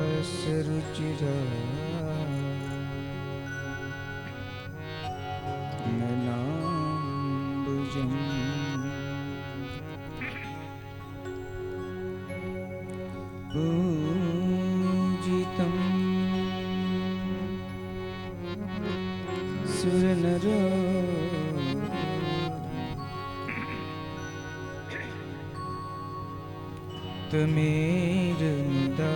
मंदहासरुचिरा ननाम्बुजम् पूजितं सुरनर तमेर मुदा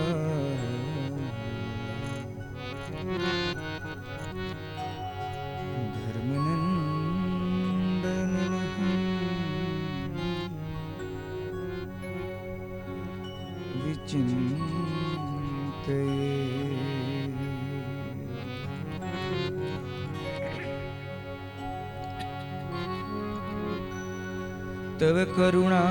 धर्मनंदन विचिंतये तव करुणा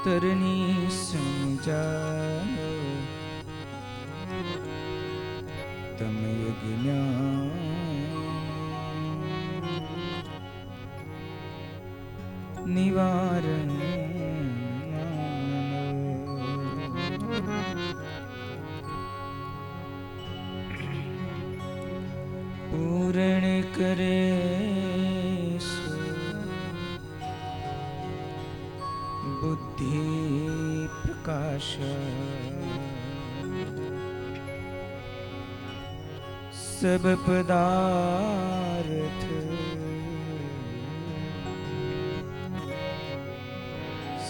तरनी समझाओ तमय ज्ञान निवारण पूर्ण करे बुद्धि प्रकाश सब पदार्थ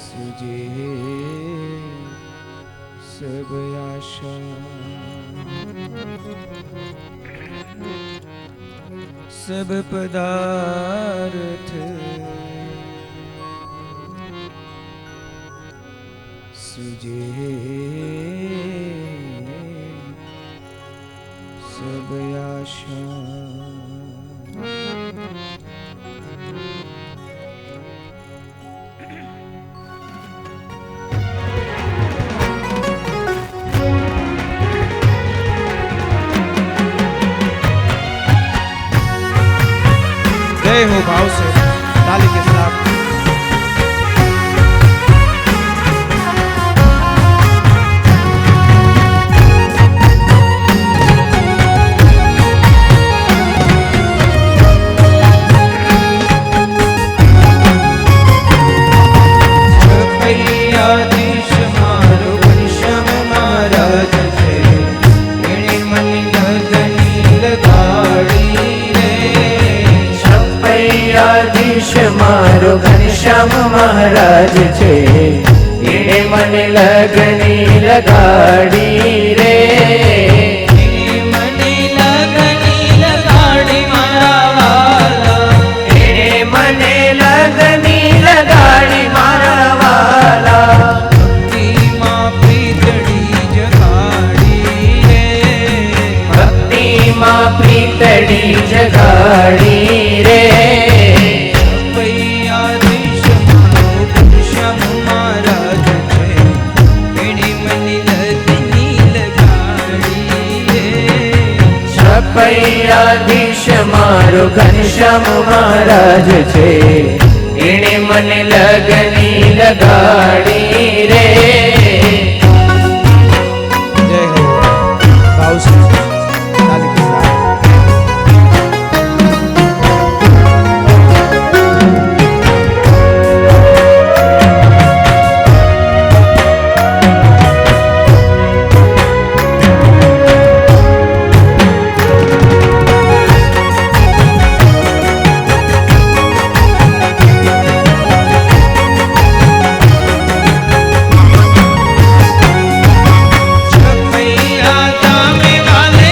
सुजे सब आशा सब पदार्थ सुजे सब आशा जय हो भाव से ताली के साथ मारो घनश्याम महाराज छे एने मने लगनी लगाड़ी रे मने लगनी लगाड़ी मारा वाला एने मने लगनी लगाड़ी मारा वाला भक्ति मां प्रीतड़ी जगाड़ी रे भक्ति मां प्रीतड़ी जगाड़ी रे छपैयाधीश मारो घनश्याम महाराज छे एने मने लगनी लगाड़ी रे जय हो भाव से ताली के साथ छपैया दामे वाले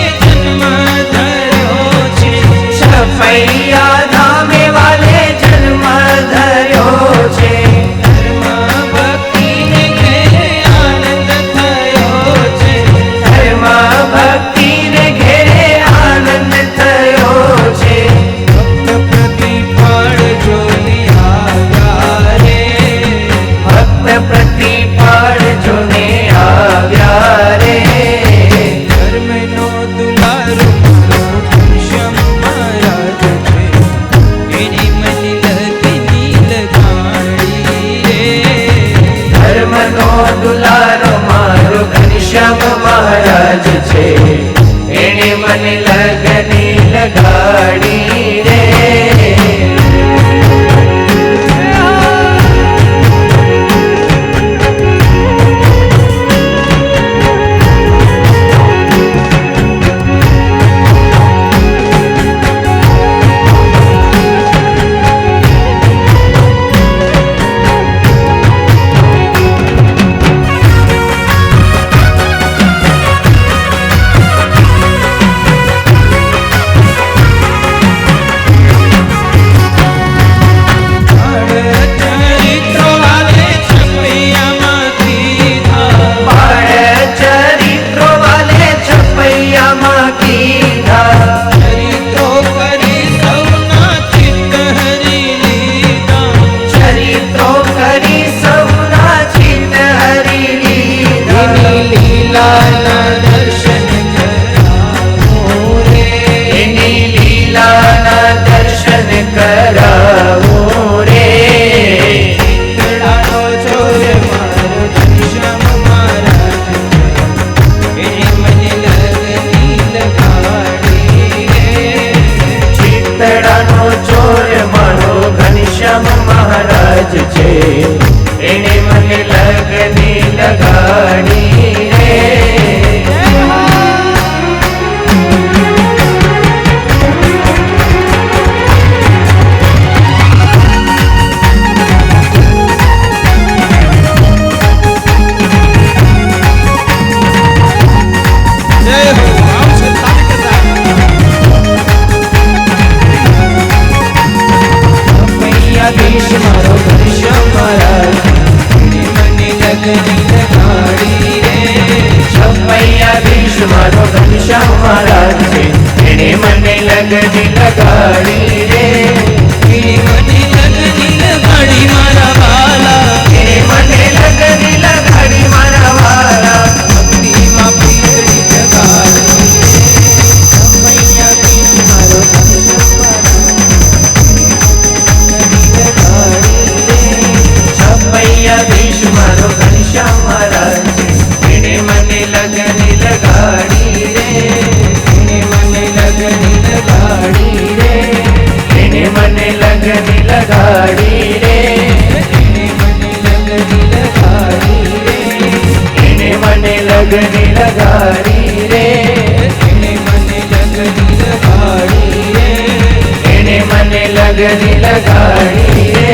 લગની લગાડી રે.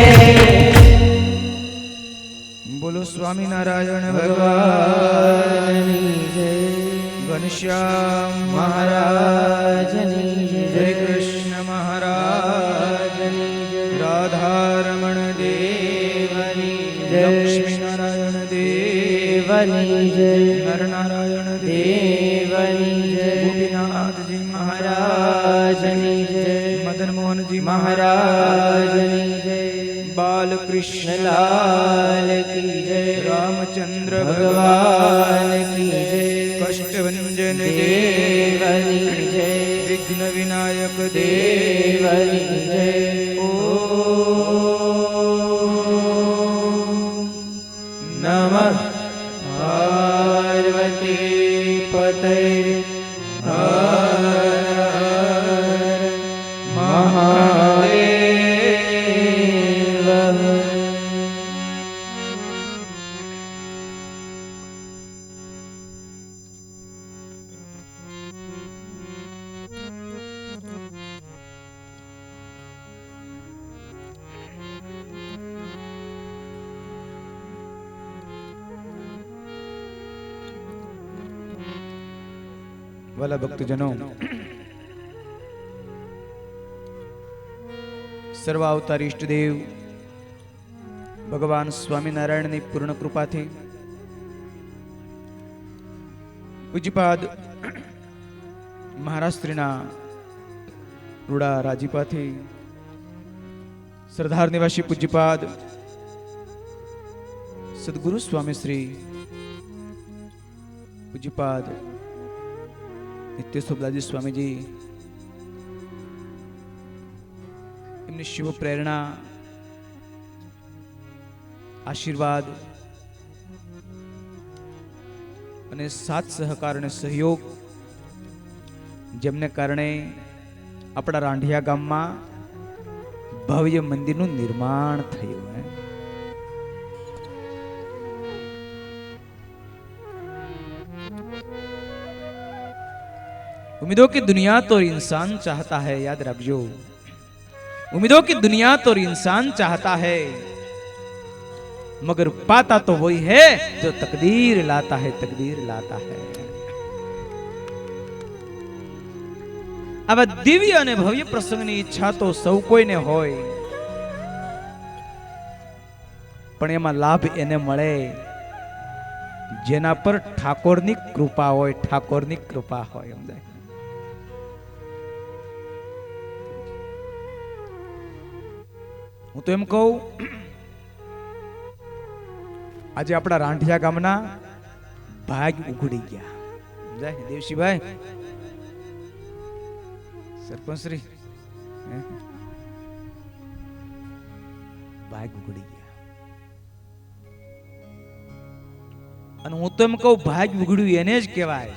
બોલો સ્વામિનારાયણ ભગવાનની જય. ઘનશ્યામ મહારાજની જય. જય કૃષ્ણ મહારાજની જય. રાધારમણ દેવની જય. લક્ષ્મીનારાયણ દેવની જય. નરનારાયણ દેવની જય. ગોપીનાથજી મહારાજની જય. મદન મોહનજી મહારાજની જય. बालकृष्ण लाल की जय. रामचंद्र भगवान की जय. कष्टभंजन देवनी जय. विघ्न विनायक देवनी जय. ओम नमः पार्वती पतये. हर हर महादेव. વાલા ભક્તજનો, સર્વ અવતારી ઈષ્ટદેવ ભગવાન સ્વામિનારાયણની પૂર્ણ કૃપાથી પૂજ્યપાદ મહારાષ્ટ્રના રૂડા રાજીપાથી સરદાર નિવાસી પૂજ્યપાદ સદગુરુ સ્વામી શ્રી પૂજ્યપાદ નિત્યસ્વદાજી સ્વામીજી એમની શિવ પ્રેરણા, આશીર્વાદ અને સાથ સહકાર અને સહયોગ જેમને કારણે આપણા રાંઢિયા ગામમાં ભવ્ય મંદિરનું નિર્માણ થયું હે. उम्मीदों की दुनिया तो इंसान चाहता है, याद रखो, उम्मीदों की दुनिया तो इंसान चाहता है, मगर पाता तो वही है जो तकदीर लाता है, तकदीर लाता है. आवा दिव्य અને ભવ્ય પ્રસંગની ઈચ્છા તો સૌ કોઈને હોય, પણ એમાં લાભ એને મળે જેના પર ઠાકોરની કૃપા હોય, ઠાકોરની કૃપા હોય. સમજાય? હું તો એમ કહું, આજે આપણા રાંઢિયા ગામના ભાગ ઉઘડી ગયા. સમજાય દેવશીભાઈ, સરપંચ શ્રી, ભાગ ઉઘડી ગયા. અને હું તો એમ કહું, ભાગ ઉઘડ્યું એને જ કહેવાય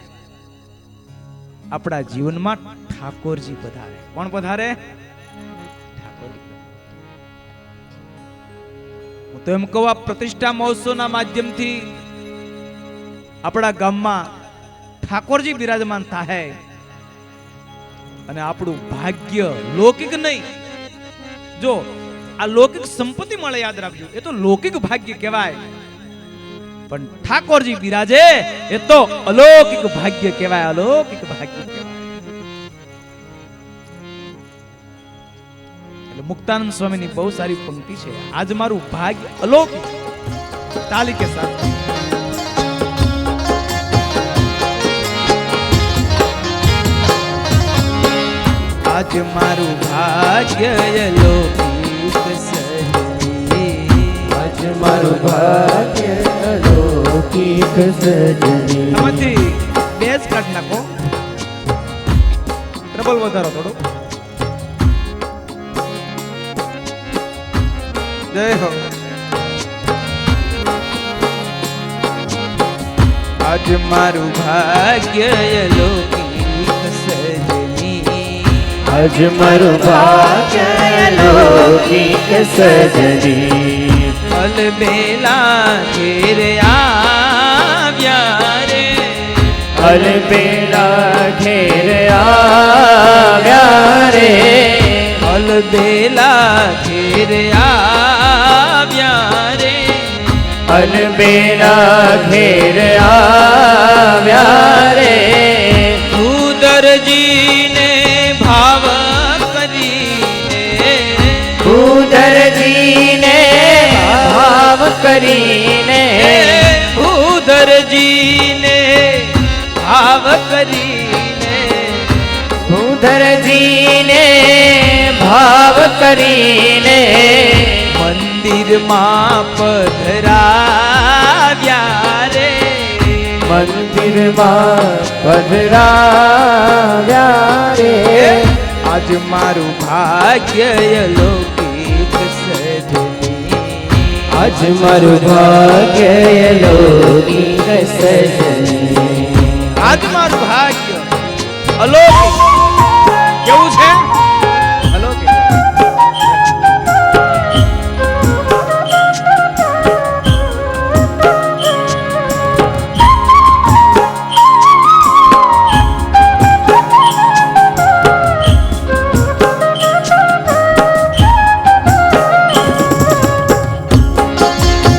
આપણા જીવનમાં ઠાકોરજી પધારે. કોણ પધારે? હું તો એમ કહું, આ પ્રતિષ્ઠા મહોત્સવના માધ્યમથી આપણા ગામમાં ઠાકોરજી બિરાજમાન થાય અને આપણું ભાગ્ય લૌકિક નહીં, જો આ લૌકિક સંપત્તિ મળે, યાદ રાખજો, એ તો લૌકિક ભાગ્ય કહેવાય, પણ ઠાકોરજી બિરાજે એ તો અલૌકિક ભાગ્ય કહેવાય, અલૌકિક ભાગ્ય કહેવાય. એટલે મુક્તાનંદ સ્વામીની બહુ સારી પંક્તિ છે, આજ મારું ભાગ્ય અલૌકિક. તાલી કે સાથ આજ મારું ભાગ્ય અલૌકિક સજની, આજ મારું ભાગ્ય અલૌકિક સજની. આમાંથી બેઝ કાઢ નાખો, ટ્રબલ વધારો થોડો. જય હો. આજ મારું ભાગ્ય અલૌકિક સજની, આજ મારું ભાગ્ય અલૌકિક સજની. અલબેલા ઘેર આવ્યા રે, અલબેલા ઘેર આવ્યા રે, અલબેલા ઘેર આવ્યા રે, અલબેલા ઘેર આવ્યા રે. ઉદરજીને ભાવ કરીને, ઉદરજીને ભાવ કરીને, ઉદરજીને ભાવ કરીને, ઉદરજીને ભાવ કરીને, મંદિરમાં પધરાવ્યા રે, મંદિરમાં પધરાવ્યા રે. આજ મારું ભાગ્ય અલૌકિક સજની, આજ મારું ભાગ્ય અલૌકિક સજની. આજ મારું ભાગ્ય અલૌકિક. કેવું છે? અલૌકિક. આજ મારું ભાગ્ય અલૌકિક સજની,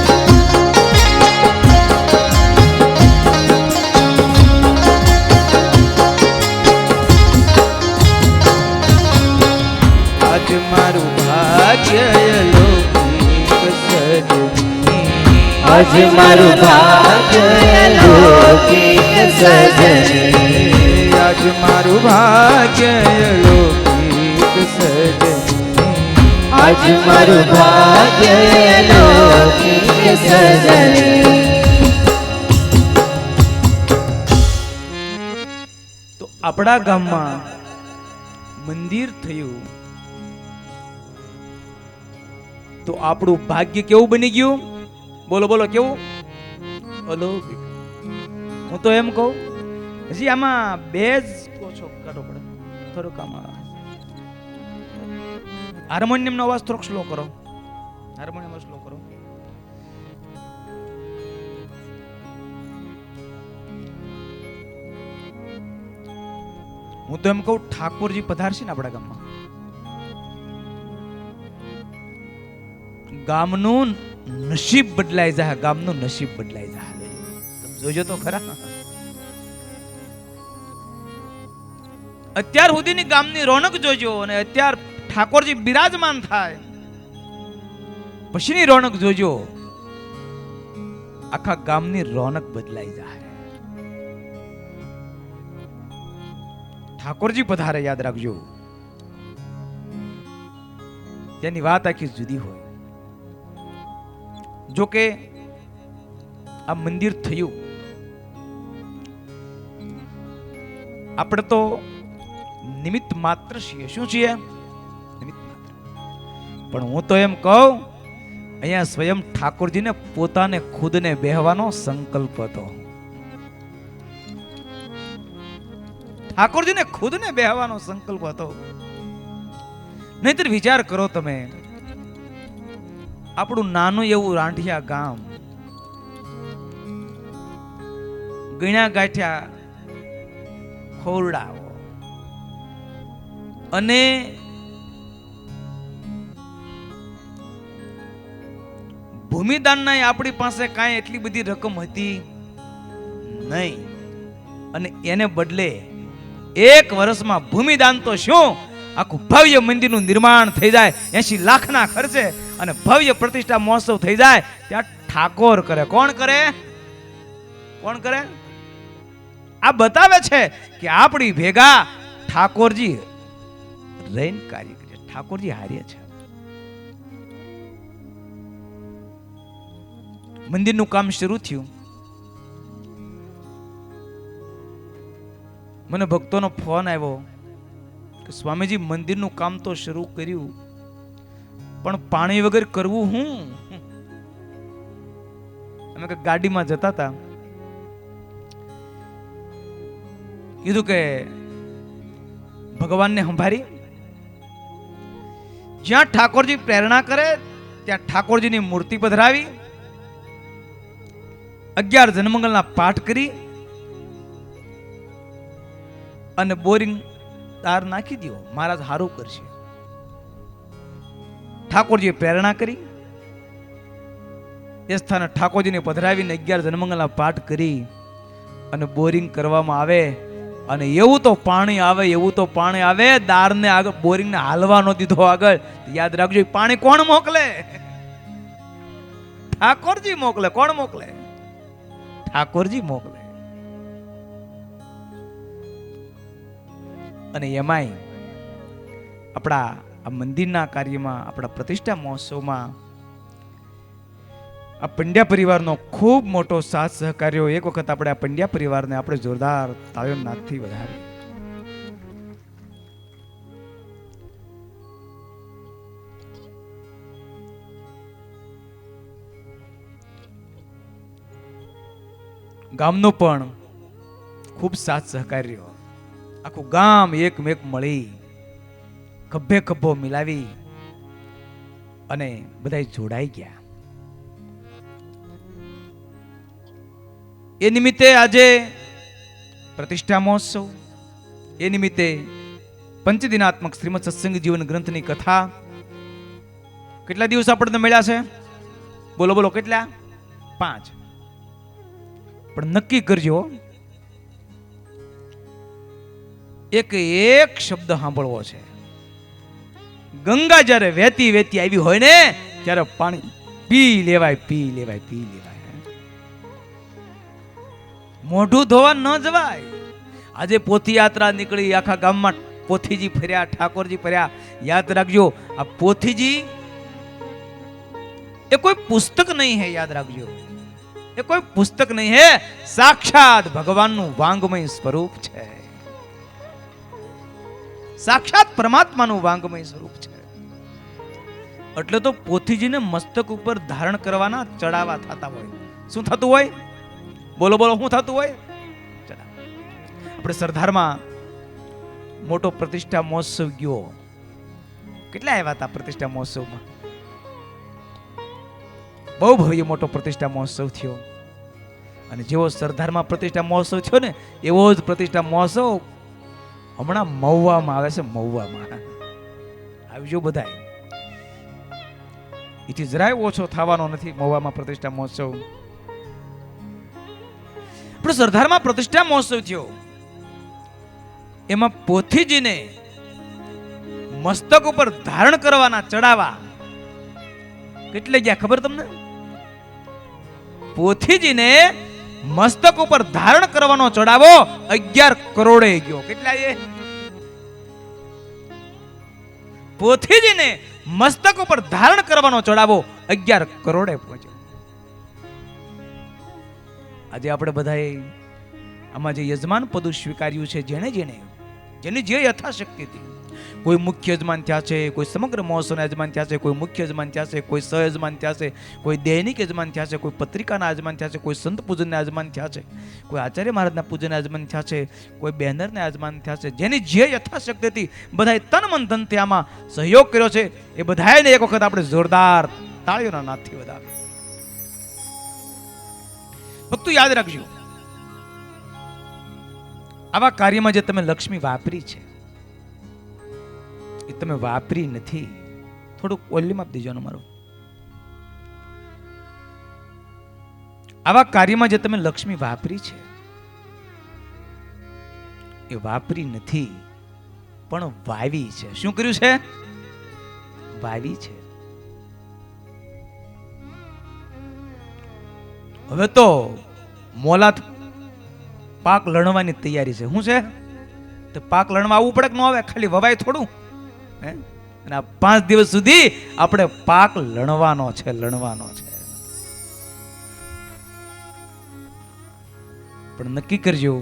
આજ મારું ભાગ્ય અલૌકિક સજની. આજ મારું ભાગ્ય અલૌકિક સજની, આજ મારું ભાગ્ય અલૌકિક સજની. તો આપણા ગામમાં મંદિર થયું તો આપણું ભાગ્ય કેવું બની ગયું? બોલો બોલો, કેવું? અલૌકિક. હું તો એમ કહું, હજી આમાં બેઝ ઓછો કાઢવો પડે થોડુંક, આમાં હાર્મોનિયમનો અવાજ થોડોક સ્લો કરો. હાર્મોનિયમ સ્લો કરો. હું તો એમ કહું, ઠાકોરજી પધારશે ને આપણા ગામમાં, ગામનું નસીબ બદલાઈ જાય. ગામનું નસીબ બદલાઈ જાય. તમે જોજો તો ખરા. અત્યાર સુધીની ગામની રોનક જોજો, અને અત્યાર ઠાકોરજી બિરાજમાન થાય પછીની રોનક જોજો. આખા ગામની રોનક બદલાઈ જાય. ઠાકોરજી પધારે, યાદ રાખજો. તેની વાત આખી જુદી હોય. જો કે આ મંદિર થયું, આપણે તો નિમિત્ત માત્ર છીએ. શું છીએ? નિમિત્ત માત્ર. પણ હું તો એમ કહું, અહીંયા સ્વયં ઠાકોરજીને પોતાને ખુદને બેહવાનો સંકલ્પ હતો. ઠાકોરજીને ખુદને બેહવાનો સંકલ્પ હતો. નહીતર વિચાર કરો તમે, આપણું નાનું એવું રાંઢિયા ગામ, ગણ્યા ગાંઠ્યા ખોરડાઓ, અને ભૂમિદાનના આપણી પાસે કાંઈ એટલી બધી રકમ હતી નહીં, અને એને બદલે એક વર્ષમાં ભૂમિદાન તો શું, આખું ભવ્ય મંદિરનું નિર્માણ થઈ જાય 80 લાખના ખર્ચે, અને ભવ્ય પ્રતિષ્ઠા મહોત્સવ થઈ જાય. ત્યાં ઠાકોર કરે. કોણ કરે? કોણ કરે? આ બતાવે છે કે આપણી ભેગા ઠાકોરજી રહીને કાર્ય કરે. ઠાકોરજી હાર્ય છે. મંદિરનું કામ શરૂ થયું. મને ભક્તોનો ફોન આવ્યો કે સ્વામીજી, મંદિરનું કામ તો શરૂ કર્યું, પણ પાણી વગર કરવું હું? અમે ગાડીમાં જતા હતા, કીધું કે ભગવાનને સંભાળી, જ્યાં ઠાકોરજી પ્રેરણા કરે ત્યાં ઠાકોરજીની મૂર્તિ પધરાવી, 11 જન્મંગલના પાઠ કરી, અને બોરિંગ તાર નાખી દો, મહારાજ હારું કરશે. ઠાકોરજીએ પ્રેરણા કરી, એ સ્થાને ઠાકોરજીને પધરાવીને 11 જન્મંગલના પાઠ કરી અને બોરિંગ કરવામાં આવે, અને એવું તો પાણી આવે, એવું તો પાણી આવે, દારને આગળ બોરિંગને હાલવા ન દીધો આગળ. યાદ રાખજો, પાણી કોણ મોકલે? ઠાકોરજી મોકલે. કોણ મોકલે? ઠાકોરજી મોકલે. અને એમાંય આપણા આ મંદિરના કાર્યમાં, આપણા પ્રતિષ્ઠા મહોત્સવમાં આ પંડ્યા પરિવારનો ખૂબ મોટો સાથ સહકાર્યો. એક વખત આપણે આ પંડ્યા પરિવારને આપણે જોરદાર તાળીઓના નાદથી વધારીએ. ગામનો પણ ખૂબ સાથ સહકાર્યો. આખું ગામ એકમેક મળી, ખભે ખભો મિલાવી અને બધાય જોડાઈ ગયા. એ નિમિત્તે આજે પ્રતિષ્ઠા મહોત્સવ, એ નિમિત્તે પંચદિનાત્મક શ્રીમદ સત્સંગ જીવન ગ્રંથની કથા. કેટલા દિવસ આપણને મળ્યા છે? બોલો બોલો, કેટલા? 5. પણ નક્કી કરજો, એક શબ્દ સાંભળવો છે. ગંગા જ્યારે વહેતી વહેતી આવી હોય ને, ત્યારે પાણી પી લેવાય, પી લેવાય, પી લેવાય. મોઢું ધોવા ન જવાય. આજે પોથી યાત્રા નીકળી, આખા ગામમાં પોથીજી ફર્યા, ઠાકોરજી ફર્યા. યાદ રાખજો, આ પોથીજી એ કોઈ પુસ્તક નહીં હે. યાદ રાખજો, એ કોઈ પુસ્તક નહીં હે, સાક્ષાત ભગવાનનું વાંગમય સ્વરૂપ છે. સાક્ષાત પરમાત્માનું વાંગમય સ્વરૂપ છે. એટલે તો પોથીજીને મસ્તક ઉપર ધારણ કરવાના ચડાવા થતા હોય. શું થતું હોય? બોલો બોલો, શું થતું હોય? આપણે સરદારમાં મોટો પ્રતિષ્ઠા મહોત્સવ ગયો, કેટલા આવ્યા હતા પ્રતિષ્ઠા મહોત્સવમાં? બહુ ભવ્ય મોટો પ્રતિષ્ઠા મહોત્સવ થયો. અને જેવો સરદારમાં પ્રતિષ્ઠા મહોત્સવ થયો ને એવો જ પ્રતિષ્ઠા મહોત્સવ હમણાં મહુવામાં આવે છે. મહુવામાં આવજો બધા. એથી જરાય ઓછો થવાનો નથી મહુવામાં પ્રતિષ્ઠા મહોત્સવ. પણ સરદારમાં પ્રતિષ્ઠા મહોત્સવ થયો એમાં પોથીજીને મસ્તક ઉપર ધારણ કરવાના ચડાવા કેટલે ગયા ખબર તમને? પોથીજીને મસ્તક ઉપર ધારણ કરવાનો ચડાવો 11 કરોડે ગયો. કેટલા એ? પોથીજીને મસ્તક ઉપર ધારણ કરવાનો ચડાવો 11 કરોડે પહોંચ્યો. આજે આપણે બધાએ આમાં જે યજમાન પદ સ્વીકાર્યું છે, જેની જે યથાશક્તિ હતી, કોઈ મુખ્ય યજમાન થયા છે, કોઈ સમગ્ર મહોત્સવના યજમાન થયા છે, કોઈ મુખ્ય યજમાન થયા છે, કોઈ સહયજમાન થયા છે, કોઈ દૈનિક યજમાન થયા છે, કોઈ પત્રિકાના યજમાન થયા છે, કોઈ સંત પૂજનના યજમાન થયા છે, કોઈ આચાર્ય મહારાજના પૂજનના યજમાન થયા છે, કોઈ બેનરના યજમાન થયા છે. જેની જે યથાશક્તિ હતી બધાએ તન મન ધનથી આમાં સહયોગ કર્યો છે. એ બધાને એક વખત આપણે જોરદાર તાળીઓના નાદથી વધાવીએ. ભક્તો યાદ રાખજો, આવા કાર્યમાં જે તમે લક્ષ્મી વાપરી છે એ તમે વાપરી નથી. થોડુંક વોલ્યુમ આપી દેજો મારું. આવા કાર્યમાં જે તમે લક્ષ્મી વાપરી છે એ વાપરી નથી, પણ વાવી છે. શું કર્યું છે? વાવી છે. હવે તો મોલાત પાક લણવાની તૈયારી છે. શું છે? તો પાક લણવા આવવું પડે કે ન આવે? ખાલી વવાય થોડું. અને આ 5 દિવસ સુધી આપણે પાક લણવાનો છે. પણ નક્કી કરજો,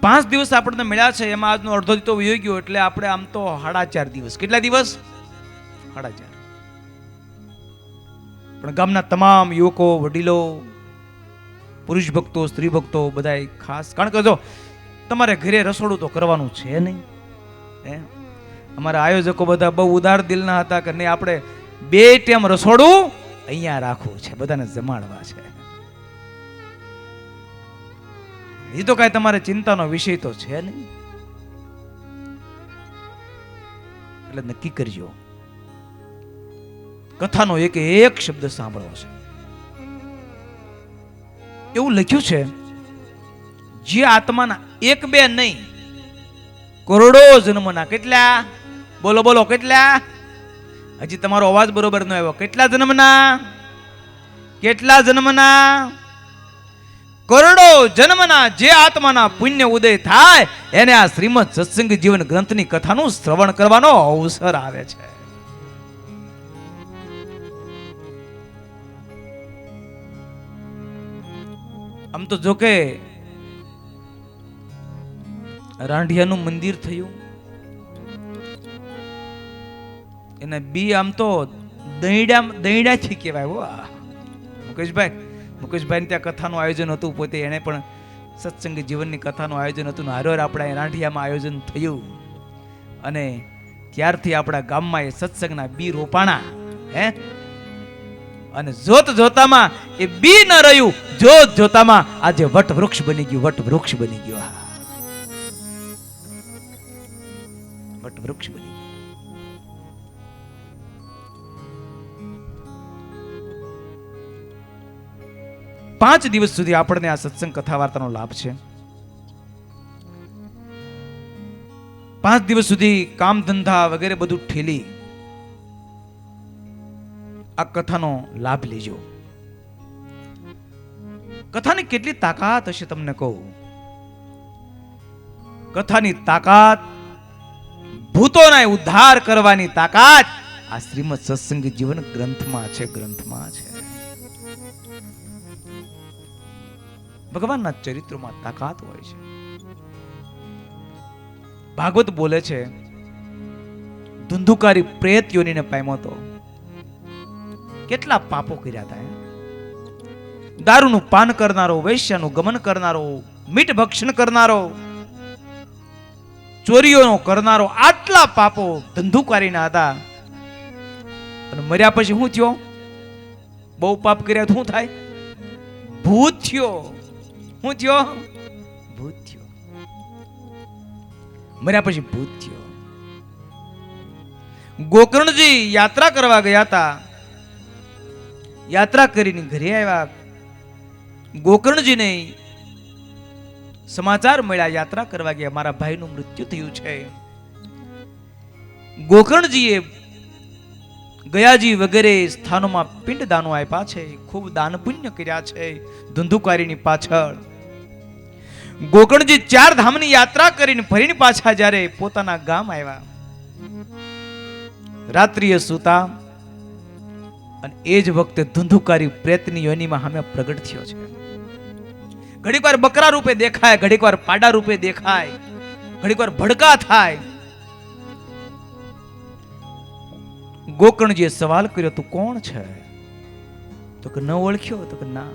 5 દિવસ આપણને મળ્યા છે એમાં આજનો અડધો તો વયો ગયો, એટલે આપણે આમ તો 4.5 દિવસ. કેટલા દિવસ? 4.5. પણ ગામના તમામ યુવકો, વડીલો, પુરુષ ભક્તો, સ્ત્રી ભક્તો બધાય ખાસ, કારણ કે જો તમારે ઘરે રસોડું તો કરવાનું છે નહીં. અમારા આયોજકો બધા બહુ ઉદાર દિલના હતા કે નહીં, આપણે 2 ટાઈમ રસોડું અહીંયા રાખવું છે, બધાને જમાડવા છે. એ તો કાંઈ તમારે ચિંતાનો વિષય તો છે નહીં. એટલે નક્કી કરજો, કથાનો એક શબ્દ સાંભળવો છે. એવું લખ્યું છે, જે આત્માના 1-2 નહીં, કરોડો જન્મના. કેટલા? બોલો કેટલા? હજી તમારો અવાજ બરોબર ન આવ્યો. કેટલા જન્મના? કરોડો જન્મના જે આત્માના પુણ્ય ઉદય થાય એને આ શ્રીમદ સત્સંગ જીવન ગ્રંથની કથાનું શ્રવણ કરવાનો અવસર આવે છે. આમ તો જો કે રાંઢિયાનું મંદિર થયું, એને બી આમ તો દૈડાથી કહેવાય. મુકેશભાઈ ત્યાં કથાનું આયોજન હતું, પોતે એને પણ સત્સંગ જીવનની કથાનું આયોજન હતું, હારોર આપણા રાંઢિયામાં આયોજન થયું. અને ત્યારથી આપણા ગામમાં એ સત્સંગના બી રોપાણા. અને જોતામાં એ બી ન રહ્યું, જોતામાં આજે વટવૃક્ષ બની ગયું. વટવૃક્ષ બની ગયું. વટવૃક્ષ બની ગયું. 5 દિવસ સુધી આપણને આ સત્સંગ કથા વાર્તાનો લાભ છે. 5 દિવસ સુધી કામ ધંધા વગેરે બધું ઠેલી આ કથાનો લાભ લેજો. કથાની કેટલી તાકાત હશે તમને કહું. કથાની તાકાત, ભૂતોના ઉદ્ધાર કરવાની તાકાત આ શ્રીમદ સત્સંગ જીવન ગ્રંથમાં છે. ભગવાનના ચરિત્રોમાં તાકાત હોય છે. ભાગવત બોલે છે, ધુંધુકારી પ્રેત યોનીને પામ્યો તો કેટલા પાપો કર્યા હતા. દારૂનું પાન કરનારો, વૈશ્યનું ગમન કરનારો, મીઠ ભક્ષણ કરનારો, ચોરીઓનો કરનારો, આટલા પાપો ધંધુકારીના હતા. અને મર્યા પછી શું થયો? બહુ પાપ કર્યા શું થાય? ભૂત થયો. શું થયો? ભૂત થયો. મર્યા પછી ભૂત થયો. ગોકર્ણજી યાત્રા કરવા ગયા હતા. યાત્રા કરીને ઘરે આવ્યા. ગોકર્ણજીને સમાચાર મળ્યા, યાત્રા કરવા ગયા, મારા ભાઈનું મૃત્યુ થયું છે. ગોકર્ણજીએ ગયાજી વગેરે સ્થાનોમાં પિંડદાનો આપ્યા છે, ખૂબ દાન પુણ્ય કર્યા છે ધંધુકારીની પાછળ. ગોકર્ણજી 4 ધામની યાત્રા કરીને ફરીને પાછા જ્યારે પોતાના ગામ આવ્યા, રાત્રિએ સૂતા અને એ જ વખતે ધંધુકારી પ્રેતની યોનિમાં સામે પ્રગટ થયો છે. ઘડીક વાર બકરા રૂપે દેખાય, ઘડીક વાર પાડા રૂપે દેખાય, ઘડીક વાર ભડકા થાય. ગોકર્ણજીએ સવાલ કર્યો, તું કોણ છે? તો કે ન ઓળખ્યો? તો કે ના,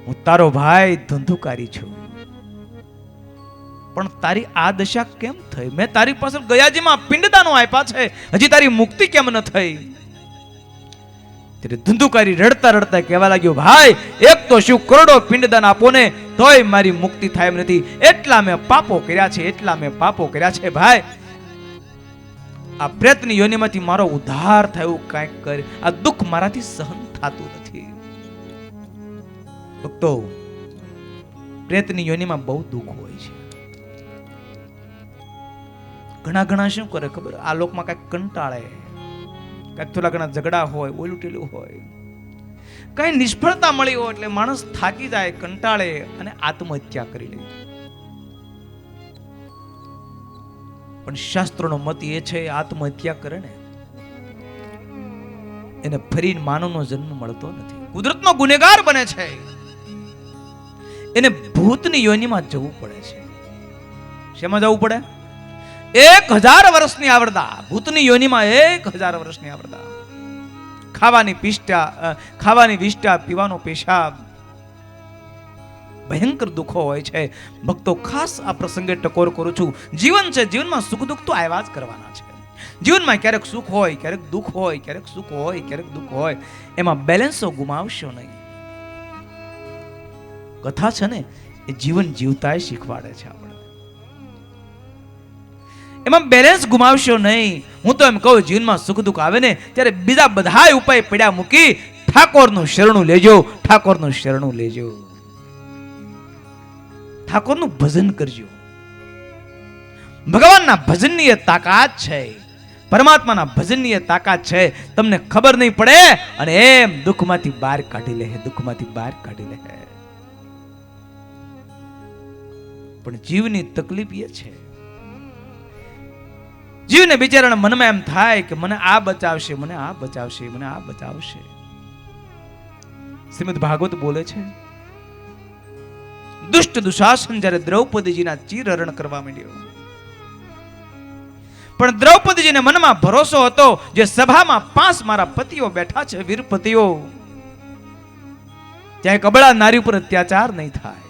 હું તારો ભાઈ ધંધુકારી છું. પણ તારી આ દશા કેમ થઈ? મેં તારી પાસે ગયાજીમાં પિંડદાનો આપ્યા છે, હજી તારી મુક્તિ કેમ ન થઈ? ત્યારે ધંધુકારી રડતા રડતા કહેવા લાગ્યો, ભાઈ એક તો શું કરોડો પિંડદાન આપો ને તોય મારી મુક્તિ થાય એમ નથી. એટલા મેં પાપો કર્યા છે, એટલા મેં પાપો કર્યા છે. ભાઈ આ પ્રેતની યોનિમાંથી મારો ઉદ્ધાર થાય એવું કાંઈક કર. આ દુઃખ મારાથી સહન થતું નથી. ભક્તો, પ્રેતની યોનિમાં બહુ દુઃખ હોય છે. ઘણા શું કરે ખબર? આ લોકમાં કાંઈક કંટાળે, કાંઈક થોડા ઘણા ઝઘડા હોય, ઓલું ટેલું હોય, કઈ નિષ્ફળતા મળી હોય એટલે માણસ થાકી જાય, કંટાળે અને આત્મહત્યા કરી લે. પણ શાસ્ત્રોનો મત એ છે, આત્મહત્યા કરે ને એને ફરી માનવનો જન્મ મળતો નથી, કુદરતનો ગુનેગાર બને છે. એને ભૂતની યોનિમાં જવું પડે છે. શેમાં જવું પડે? 1000 વર્ષની આવરદા. ભૂતની યોનિમાં 1000 વર્ષની આવરદા. ખાવાની વિષ્ટા, પીવાનો પેશાબ, ભયંકર દુઃખો હોય છે. ભક્તો, ખાસ આ પ્રસંગે ટકોર કરું છું. જીવન છે, જીવનમાં સુખ દુઃખ તો આવ્યા જ કરવાના છે. જીવનમાં ક્યારેક સુખ હોય, ક્યારેક દુઃખ હોય, ક્યારેક સુખ હોય, ક્યારેક દુઃખ હોય. એમાં બેલેન્સો ગુમાવશો નહીં. કથા છે ને એ જીવન જીવતાય શીખવાડે છે આપણે. એમાં બેલેન્સ ગુમાવશો નહીં. હું તો એમ કહું, જીવનમાં સુખ દુઃખ આવે ને ત્યારે બીજા બધા ઉપાય પડ્યા મૂકી ઠાકોરનું શરણું લેજો, ઠાકોરનું શરણું લેજો, ઠાકોરનું ભજન કરજો. ભગવાનના ભજનની એ તાકાત છે, પરમાત્માના ભજનની એ તાકાત છે. તમને ખબર નહીં પડે અને એમ દુઃખમાંથી બહાર કાઢી લે, દુઃખમાંથી બહાર કાઢી લે. પણ જીવની તકલીફ એ છે, જીવને બિચારાના મનમાં એમ થાય કે મને આ બચાવશે, મને આ બચાવશે, મને આ બચાવશે. શ્રીમદ ભાગવત બોલે છે, દુષ્ટ દુશાસન જ્યારે દ્રૌપદીજીના ચીરહરણ કરવા માંડ્યો, પણ દ્રૌપદીજીને મનમાં ભરોસો હતો, જે સભામાં 5 મારા પતિઓ બેઠા છે, વીર પતિઓ, ત્યાં એક અબળા નારી ઉપર અત્યાચાર નહીં થાય.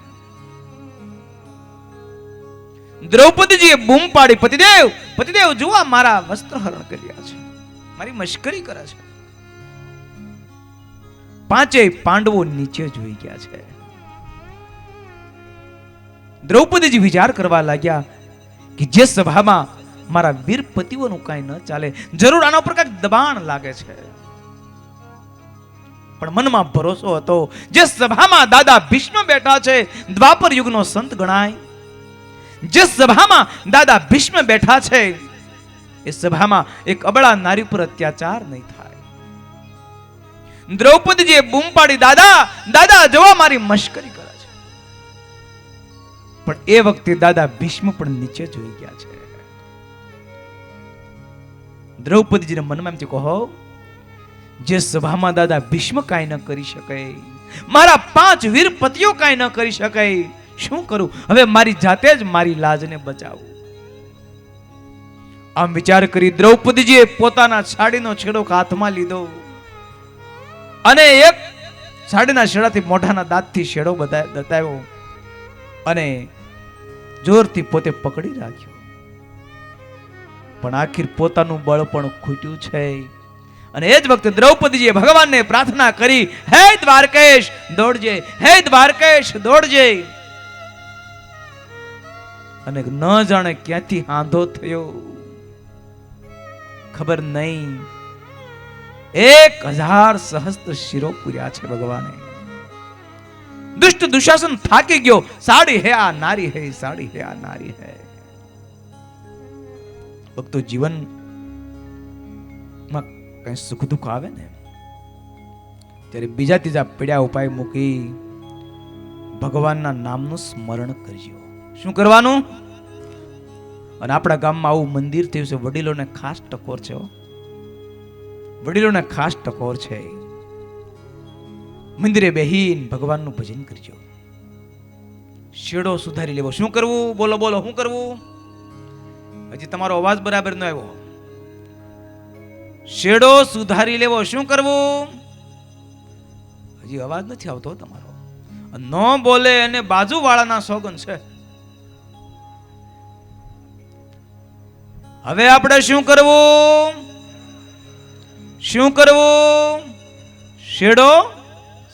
દ્રૌપદીજીએ બૂમ પાડી, પતિદેવ, પતિદેવ જુઓ મારા વસ્ત્ર હરણ કર્યા છે, મારી મશ્કરી કરે છે. 5 પાંડવો નીચે જોઈ ગયા છે. દ્રૌપદીજી વિચાર કરવા લાગ્યા કે જે સભામાં મારા વીર પતિઓનું કાંઈ ન ચાલે, જરૂર આના ઉપર કાંઈક દબાણ લાગે છે. પણ મનમાં ભરોસો હતો, જે સભામાં દાદા ભીષ્મ બેઠા છે, દ્વાપર યુગનો સંત ગણાય, જે સભામાં દાદા ભીષ્મ બેઠા છે, એ સભામાં એક અબળા નારી પર અત્યાચાર નહીં થાય. દ્રૌપદીજીએ બૂમ પાડી, દાદા, દાદા જવા મારી મશ્કરી કરે છે. પણ એ વખતે દાદા ભીષ્મ પણ નીચે જોઈ ગયા છે. દ્રૌપદીજીના મનમાં એમ થયું, કહો, જે સભામાં દાદા ભીષ્મ કાંઈ ન કરી શકે, મારા 5 વીર પતિઓ કાંઈ ન કરી શકે, શું કરું હવે? મારી જાતે જ મારી લાજને બચાવું. આમ વિચાર કરી દ્રૌપદીજીએ પોતાના સાડીનો છેડો હાથમાં લીધો અને એક સાડીના છેડાથી મોઢાના દાંતથી છેડો બતાવ્યો અને જોરથી પોતે પકડી રાખ્યો, પણ આખીર પોતાનું બળ પણ ખૂટ્યું છે. અને એ જ વખતે દ્રૌપદીજીએ ભગવાનને પ્રાર્થના કરી, હે દ્વારકેશ દોડજે, હે દ્વારકેશ દોડજે. અને ન જાણે ક્યાંથી આંધો થયો ખબર નહીં, 1000 સહસ્ત્ર શિરો પૂર્યા છે ભગવાને. દુષ્ટ દુશાસન થાકી ગયો, સાડી હે આ નારી હે, સાડી હે આ નારી હે. ભક્તો જીવનમાં કઈ સુખ દુઃખ આવે ને ત્યારે બીજા ત્રીજા પીડ્યા ઉપાય મૂકી ભગવાનના નામનું સ્મરણ કરજો. શું કરવાનું? અને આપણા ગામમાં આવું મંદિર થયું છે, વડીલોને ખાસ ટકોર છે, વડીલોને ખાસ ટકોર છે. મંદિરે બેહીન ભગવાનનું ભજન કરજો. શેડો સુધારી લેવો. શું કરવું? બોલો બોલો, શું કરવું? હજી તમારો અવાજ બરાબર ન આવ્યો. શેડો સુધારી લેવો. શું કરવું? હજી અવાજ નથી આવતો તમારો. ન બોલે અને બાજુવાળાના સોગન છે. હવે આપણે શું કરવું? શું કરવું? શેડો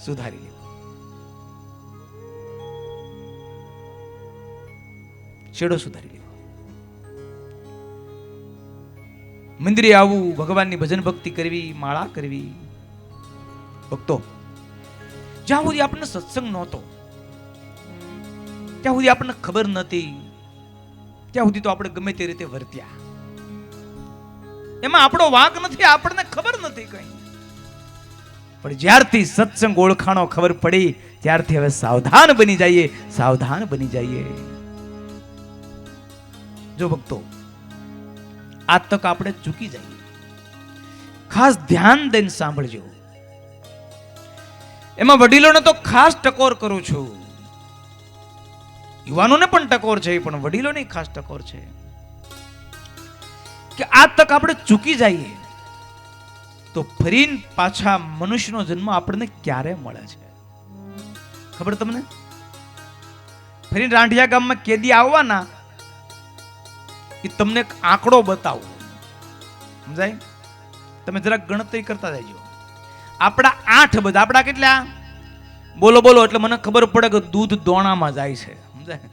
સુધારી લેવો. શેડો સુધારી લેવો. મંદિરે આવવું, ભગવાનની ભજન ભક્તિ કરવી, માળા કરવી. ભક્તો, જ્યાં સુધી આપણને સત્સંગ નહોતો, ત્યાં સુધી આપણને ખબર નથી, ત્યાં સુધી તો આપણે ગમે તે રીતે વર્ત્યા. એમાં આપણો વાંક નથી, આપણને ખબર નથી કઈ. પણ જ્યારથી સત્સંગ ઓળખાણો ખબર પડી ત્યારથી હવે સાવધાન બની જઈએ, સાવધાન બની જઈએ. જો ભક્તો, આ તક આપણે ચૂકી જઈએ. ખાસ ધ્યાન દઈને સાંભળજો. એમાં વડીલોને તો ખાસ ટકોર કરું છું, યુવાનોને પણ ટકોર છે, પણ વડીલોને ખાસ ટકોર છે કે આ તક આપણે ચૂકી જઈએ તો ફરીને પાછા મનુષ્યનો જન્મ આપણને ક્યારે મળે છે ખબર તમને? ફરીને રાંઢિયા ગામમાં કેદી આવવાના એ તમને એક આંકડો બતાવો, સમજાય? તમે જરાક ગણતરી કરતા જજો. આપણા 8 અબજ, આપણા કેટલા? બોલો બોલો, એટલે મને ખબર પડે કે દૂધ દોણામાં જાય છે, સમજાય?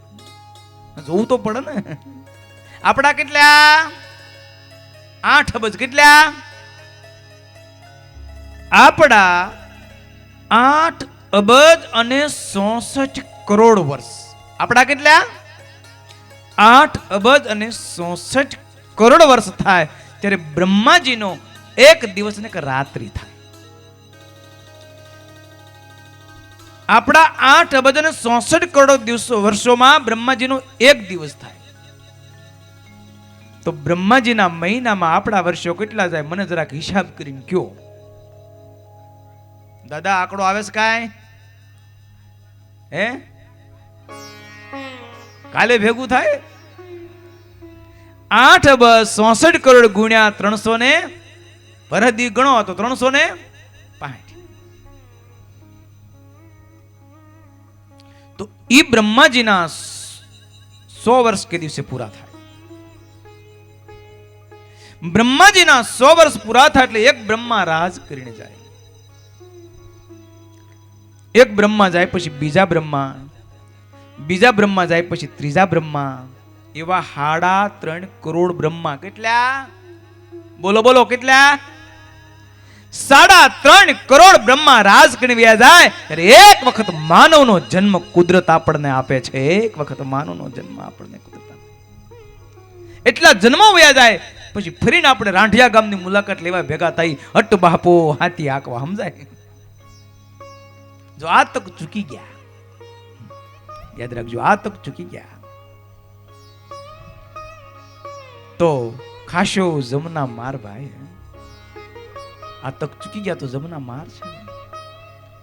જોવું તો પડે ને. આપણા કેટલા? 8 અબજ. કેટલા? આપણા 8 અબજ અને 64 કરોડ વર્ષ. આપણા કેટલા? 8 અબજ અને 64 કરોડ વર્ષ થાય ત્યારે બ્રહ્માજીનો એક દિવસ ને એક રાત્રિ થાય. આપણા 8 અબજ અને 64 કરોડ વર્ષોમાં બ્રહ્માજીનો એક દિવસ થાય. તો બ્રહ્માજીના મહિનામાં આપણા વર્ષો કેટલા જાય મને જરાક હિસાબ કરીને કયો. દાદા આંકડો આવે છે કાંઈ? હે? કાલે ભેગું થાય? 8 અબજ 64 કરોડ ગુણ્યા 300 ને પરહદી ગણો તો 365. તો ઈ બ્રહ્માજીના 100 વર્ષ કે દિવસે પૂરા થાય. બ્રહ્માજીના 100 વર્ષ પૂરા થાય એટલે એક બ્રહ્મા રાજ કરીને જાય. એક બ્રહ્મા જાય પછી બીજા બ્રહ્મા, બીજા બ્રહ્મા જાય પછી ત્રીજા બ્રહ્મા, એવા 3.5 કરોડ બ્રહ્મા. કેટલા? બોલો બોલો, કેટલા? 3.5 કરોડ બ્રહ્મા રાજ કરીને વ્યા જાય ત્યારે એક વખત માનવનો જન્મ કુદરત આપણને આપે છે. એક વખત માનવનો જન્મ આપણને કુદરત આપે. એટલા જન્મો વ્યા જાય પછી ફરીને આપણે રાંઢિયા ગામની મુલાકાત લેવા ભેગા થઈ, હટ બાપો હાથી આંકવા, સમજાય? જો આ તક ચૂકી ગયા, યાદ રાખજો, આ તક ચૂકી ગયા તો ખાશો જમના માર ભાઈ. આ તક ચૂકી ગયા તો જમના માર છે.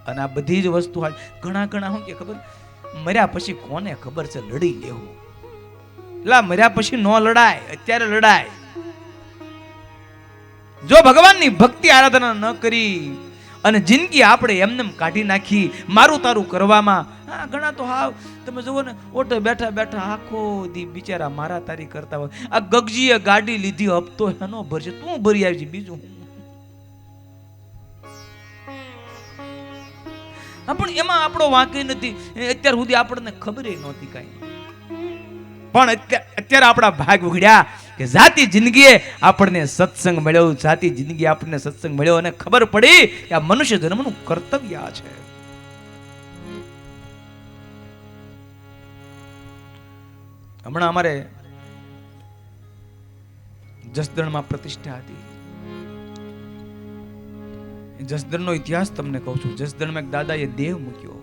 અને આ બધી જ વસ્તુ ઘણા શું કે ખબર, મર્યા પછી કોને ખબર છે લડી લેવું. લા મર્યા પછી નો લડાય, અત્યારે લડાય. જો ભગવાનની ભક્તિ આરાધના ન કરી અને જિંદગી આપણે એમને કાઢી નાખી મારું તારું કરવામાં. હા, ઘણા તો હાવ તમે જુઓ ને, ઓટો બેઠા બેઠા આખો દી બિચારા મારા તારી કરતા હોય. આ ગગજીએ ગાડી લીધી, હપ્તો એનો ભરશે, તું ભરી આવજે, બીજું હું. પણ એમાં આપણો વાંકી નથી. અત્યાર સુધી આપણને ખબર નહોતી કાંઈ. પણ અત્યારે આપણા ભાગ ઉઘડ્યા કે જાતિ જિંદગીએ આપણને સત્સંગ મળ્યો, જાતિ જિંદગી આપણને સત્સંગ મળ્યો અને ખબર પડી કે આ મનુષ્ય જન્મનું કર્તવ્ય આ છે. હમણાં અમારે જસદણમાં પ્રતિષ્ઠા હતી. જસદણનો ઇતિહાસ તમને કહું છું. જસદણમાં એક દાદાએ દેહ મૂક્યો.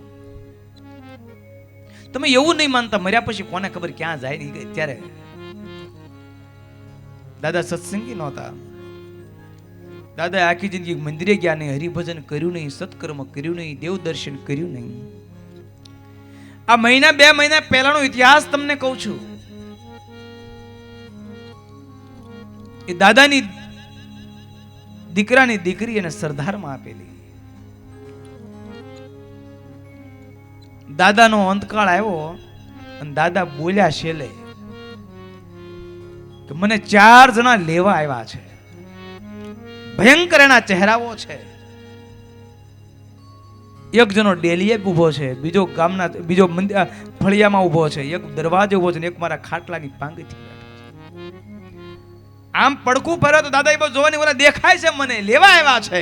તમે એવું નહીં માનતા, મર્યા પછી કોને ખબર ક્યાં જાય નહીં. ત્યારે દાદા સત્સંગી નહોતા. દાદા આખી જિંદગી મંદિરે ગયા નહીં, હરિભજન કર્યું નહીં, સત્કર્મ કર્યું નહીં, દેવ દર્શન કર્યું નહીં. આ મહિના 2 મહિના પહેલાનો ઇતિહાસ તમને કહું છું. એ દાદાની દીકરાની દીકરી એને સરદારમાં આપેલી. દાદાનો અંતકાળ આવ્યો અને દાદા બોલ્યા છેલ્લે કે મને 4 જણા લેવા આવ્યા છે. ભયંકર એના ચહેરાઓ છે. એક જણો ડેલીએ ઉભો છે, બીજો ગામના બીજો ફળિયામાં ઉભો છે, એક દરવાજે ઉભો છે, એક મારા ખાટલાની પાંગથી બેઠો છે. આમ પડખું ફર્યો તો દાદા એ બહુ જોવાની ઓલા દેખાય છે, મને લેવા આવ્યા છે.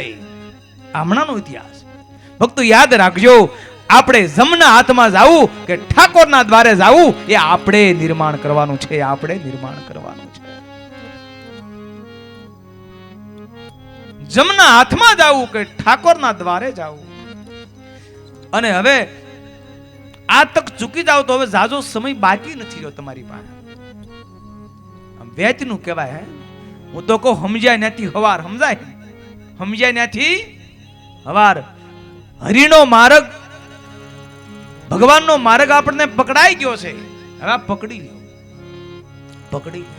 હમણાંનો ઇતિહાસ ભક્તો યાદ રાખજો. આપણે જમના હાથમાં જાવું કે ઠાકોરના દ્વારે જાવું, એ આપણે નિર્માણ કરવાનું છે. આપણે નિર્માણ કરવાનું છે. જમના હાથમાં જાવું કે ઠાકોરના દ્વારે જાવું. અને હવે આ તક ચૂકી જાવ તો હવે જાજો સમય બાકી નથી રહ્યો તમારી પાસે. વેચનું કહેવાય. હે, હું તો કહું સમજાય નથી હવાર. સમજાય? સમજાય નથી હવાર. હરિનો માર્ગ, ભગવાનનો માર્ગ આપણને પકડાઈ ગયો છે. હવે પકડી લો, પકડી લો.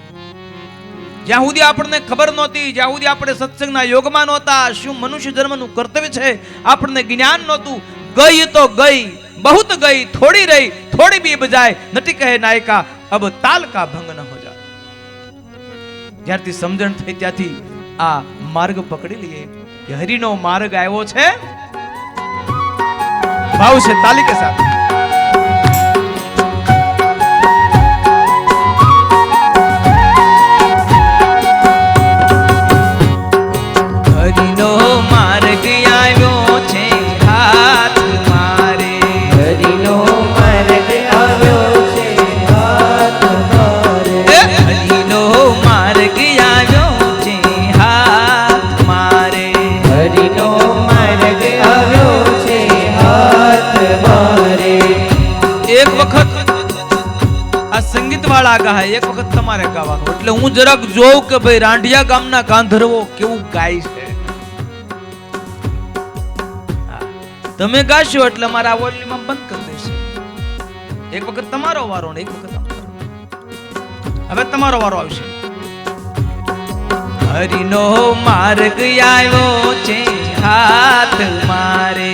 જ્યાં સુધી આપણને ખબર નહોતી, જ્યાં સુધી આપણે સત્સંગના યોગમાં નહોતા, શું મનુષ્ય જન્મનું કર્તવ્ય છે આપણને જ્ઞાન નહોતું. ગઈ તો ગઈ, બહુત ગઈ, થોડી રહી, થોડી भी બજાય, નટી કહે નાયકા અબ તાલ કા ભંગ ન હો જાય. જ્યારથી સમજણ થઈ ત્યાંથી આ માર્ગ પકડી લઈએ કે હરિનો માર્ગ આવ્યો છે. ભાવ છે તાલી કે સાથ. હરિનો માર્ગ આવ્યો છે હાથ મારે. હરિનો માર્ગ આવ્યો છે હાથ મારે. હરિનો માર્ગ આવ્યો છે હાથ મારે. હરિનો માર્ગ આવ્યો છે હાથ મારે. એક વખત આ સંગીત વાળા ગાય, એક વખત તમારે ગાવાનું. એટલે હું જરાક જોઉં કે ભાઈ રાંઢિયા ગામના ગાંધર્વો કેવું ગાય છે. તમે ગાશો એટલે મારા વોલ્યુમ બંધ કરી દેશે. એક વખત તમારો વારો ને એક વખત અમારો. હવે તમારો વારો આવશે. હરિનો માર્ગ આવ્યો છે હાથ મારે.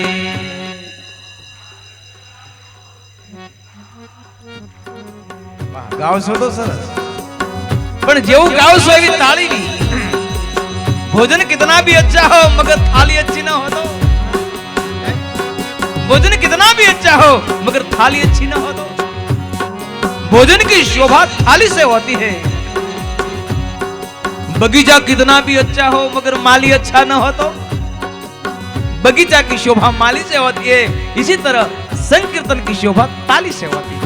ગાવશો તો સરસ, પણ જેવું ગાવશો એવી તાળી નહીં. ભોજન કિतना भी अच्छा हो मगर थाली अच्छी ना हो तो. भोजन कितना भी अच्छा हो मगर थाली अच्छी ना हो तो. भोजन की शोभा थाली से होती है. बगीचा कितना भी अच्छा हो मगर माली अच्छा ना हो तो. बगीचा की शोभा माली से होती है, इसी तरह संकीर्तन की शोभा ताली से होती है.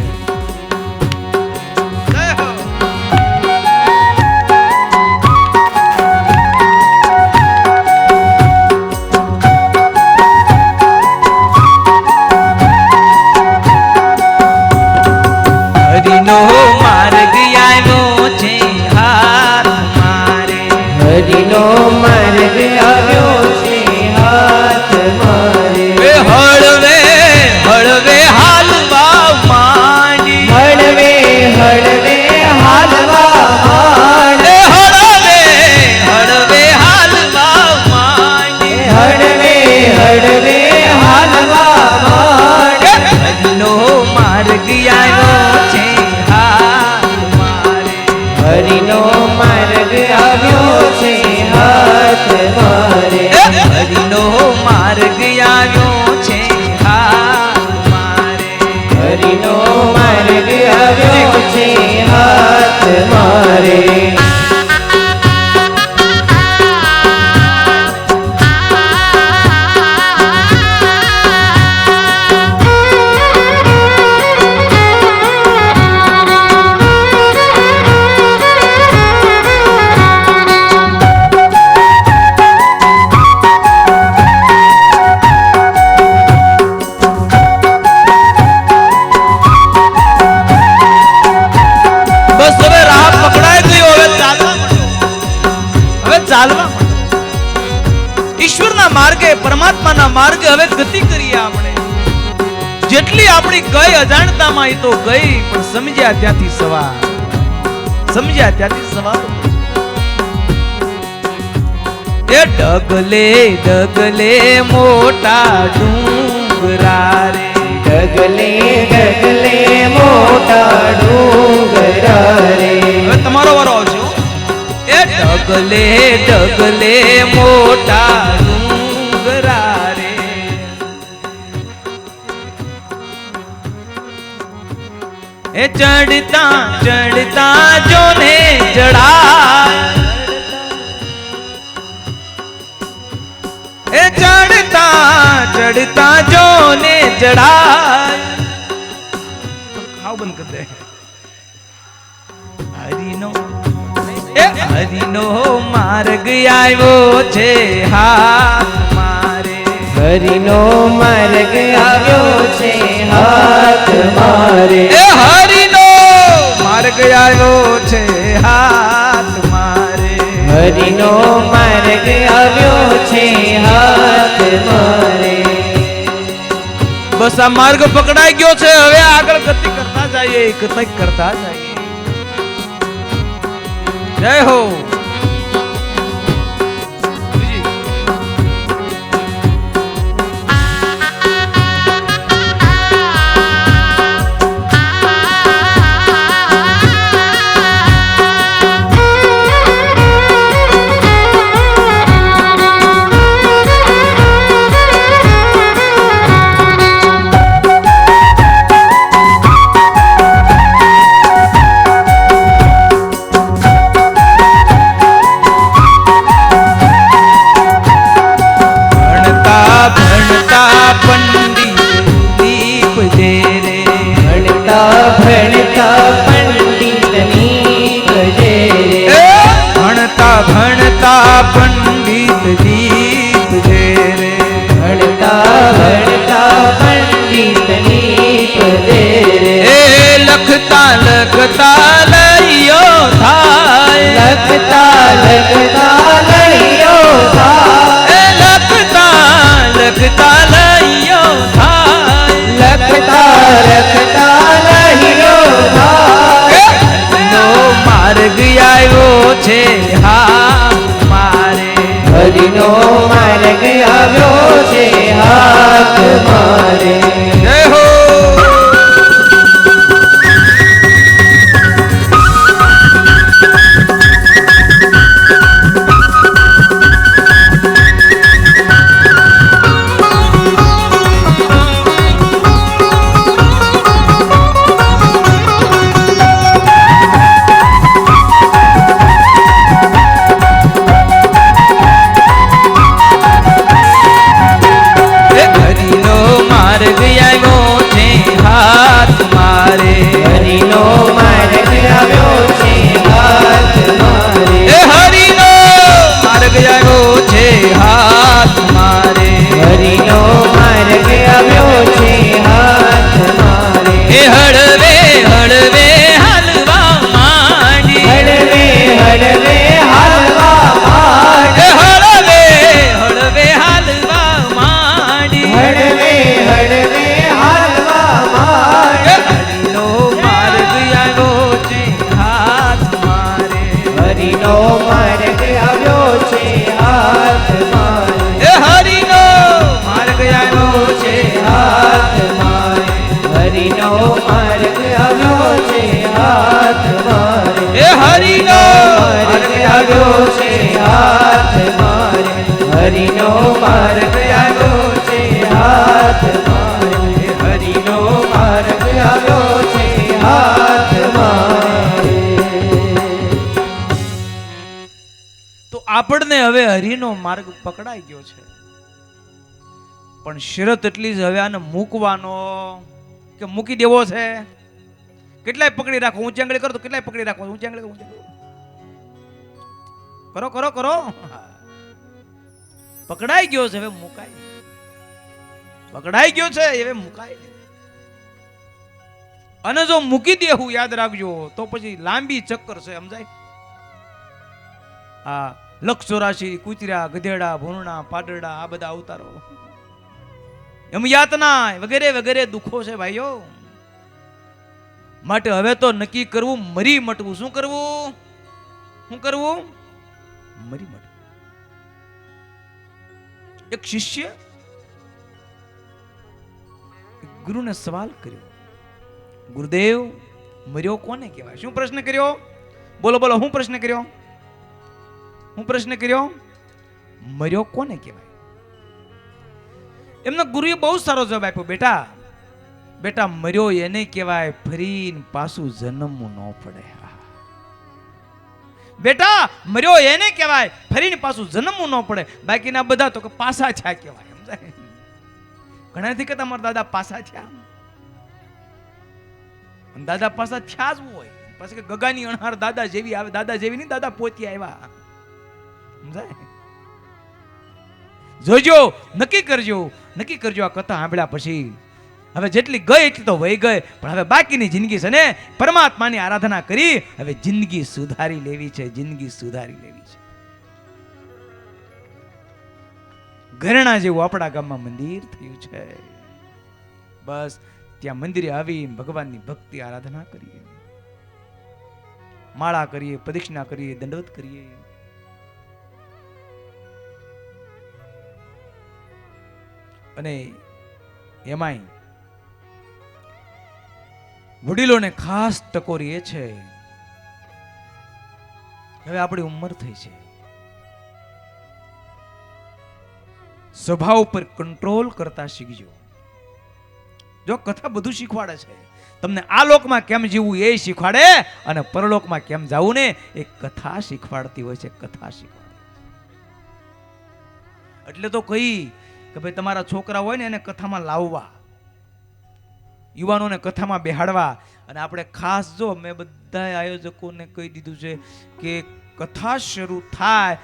હરિનો માર્ગ આવ્યો છે હાથ મારે. હરિનો માર્ગ આવ્યો છે હાથ મારે. હળવે હળવે હાલવા માં ચાલવા માંડો. ઈશ્વરના માર્ગે, પરમાત્માના માર્ગે હવે ગતિ કરીએ આપણે. જેટલી આપણી ગઈ અજાણતામાં એ તો ગઈ, પણ સમજ્યા ત્યાંથી સવાર, સમજ્યા ત્યાંથી સવાર. એ ડગલે ડગલે મોટા ડુંગરા રે, ડગલે ડગલે મોટા ડુંગરા રે. હવે તમારો વારો આવશે હો. એ ડગલે ડગલે મોટા ડુંગરા રે, એ ચડતા ચડતા જોને ચડાય, એ ચડતા ચડતા જોને ચડાય. ખાવ બંધ કરી દે. હરિનો એ હરિનો માર્ગ આવ્યો છે હાથ મારે, હરિનો માર્ગ આવ્યો છે હાથ મારે. એ હરિનો માર્ગ આવ્યો છે હાથ મારે, હરિનો માર્ગ આવ્યો છે હાથ મારે. બસ આ માર્ગ પકડાઈ ગયો છે. હવે આગળ ગતિ કરતા જઈએ, ગતિ કરતા જઈએ. જય હો. ભણતા પંડિત દીપ જે રે, ભણતા ભણતા પંડિત દીપ જે રે. એ લખતા લખતા લઈયો થાય, લખતા લખતા લઈયો થાય, એ લખતા લખતા લઈયો થાય, લખતા લખતા લઈયો થાય. નો માર્ગ આવ્યો છે હાથ મારે, હરિનો માર્ગ આવ્યો છે હાથ મારે. જય હો. હરિનો માર્ગ આવ્યો છે હાથ મારે, હરિનો માર્ગ આવ્યો છે હાથ મારે. તો આપણને હવે હરિનો માર્ગ પકડાઈ ગયો છે, પણ શરત એટલી જ હવે આને મૂકવાનો કે મૂકી દેવો છે. કેટલાય પકડી રાખો, ઊંચી આંગળી કરો તો કેટલાય પકડી રાખો, ઊંચી આંગળી કરો કરો કરો. પકડાઈ ગયો છે, હવે મુકાય. પકડાઈ ગયો છે, હવે મુકાય. અને જો મૂકી દેવું યાદ રાખજો તો પછી લાંબી ચક્કર છે, સમજાય? હા, 184 કૂતરા, ગધેડા, ભૂરણા, પાડરડા, આ બધા અવતારો, યમયાતના વગેરે વગેરે દુઃખો છે ભાઈઓ. માટે હવે તો નક્કી કરવું મરી મટવું. શું કરવું? શું કરવું? મરી મટવું. એક શિષ્ય ગુરુને સવાલ કર્યો, ગુરુદેવ, મર્યો કોને કહેવાય? શું પ્રશ્ન કર્યો? બોલો બોલો, શું પ્રશ્ન કર્યો? હું પ્રશ્ન કર્યો? મર્યો કોને કહેવાય? એમના ગુરુએ બહુ સારો જવાબ આપ્યો, બેટા બેટા મર્યો એને કહેવાય ફરીને પાછું જન્મવું ન પડે. બેટા મર્યો એને કહેવાય ફરીને પાછું જન્મવું ન પડે. બાકીના બધા તો કે પાછા થયા કહેવાય. સમજાય? ઘણાથી કે તમારા દાદા પાછા થયા, દાદા પાછા થયા જ હોય. પછી કે ગગાની અણહાર દાદા જેવી આવે, દાદા જેવી નહીં, દાદા પોતી આવ્યા. સમજાય? જોજો, નક્કી કરજો આ કથા સાંભળ્યા પછી. હવે જેટલી ગઈ એટલી તો વહી ગઈ, પણ હવે બાકીની જિંદગી છે ને પરમાત્માની આરાધના કરી હવે જિંદગી સુધારી લેવી છે. જિંદગી સુધારી લેવી છે. ઘરેણા જેવું આપણા ગામમાં મંદિર થયું છે. બસ ત્યાં મંદિરે આવી ભગવાનની ભક્તિ આરાધના કરીએ, માળા કરીએ, પ્રદક્ષિણા કરીએ, દંડવત કરીએ. અને એમાંય વડીલોને ખાસ ટકોરી એ છે, હવે આપણી ઉંમર થઈ છે, સ્વભાવ પર કંટ્રોલ કરતા શીખજો. જો કથા બધું શીખવાડે છે તમને. આ લોકમાં કેમ જીવવું એ શીખવાડે, અને પરલોકમાં કેમ જવું ને એ કથા શીખવાડતી હોય છે. કથા શીખવાડે. એટલે તો કહી કે ભાઈ તમારા છોકરા હોય ને એને કથામાં લાવવા, યુવાનોને કથામાં બેહાડવા. અને આપણે ખાસ જો મેં બધા આયોજકોને કહી દીધું છે કે કથા શરૂ થાય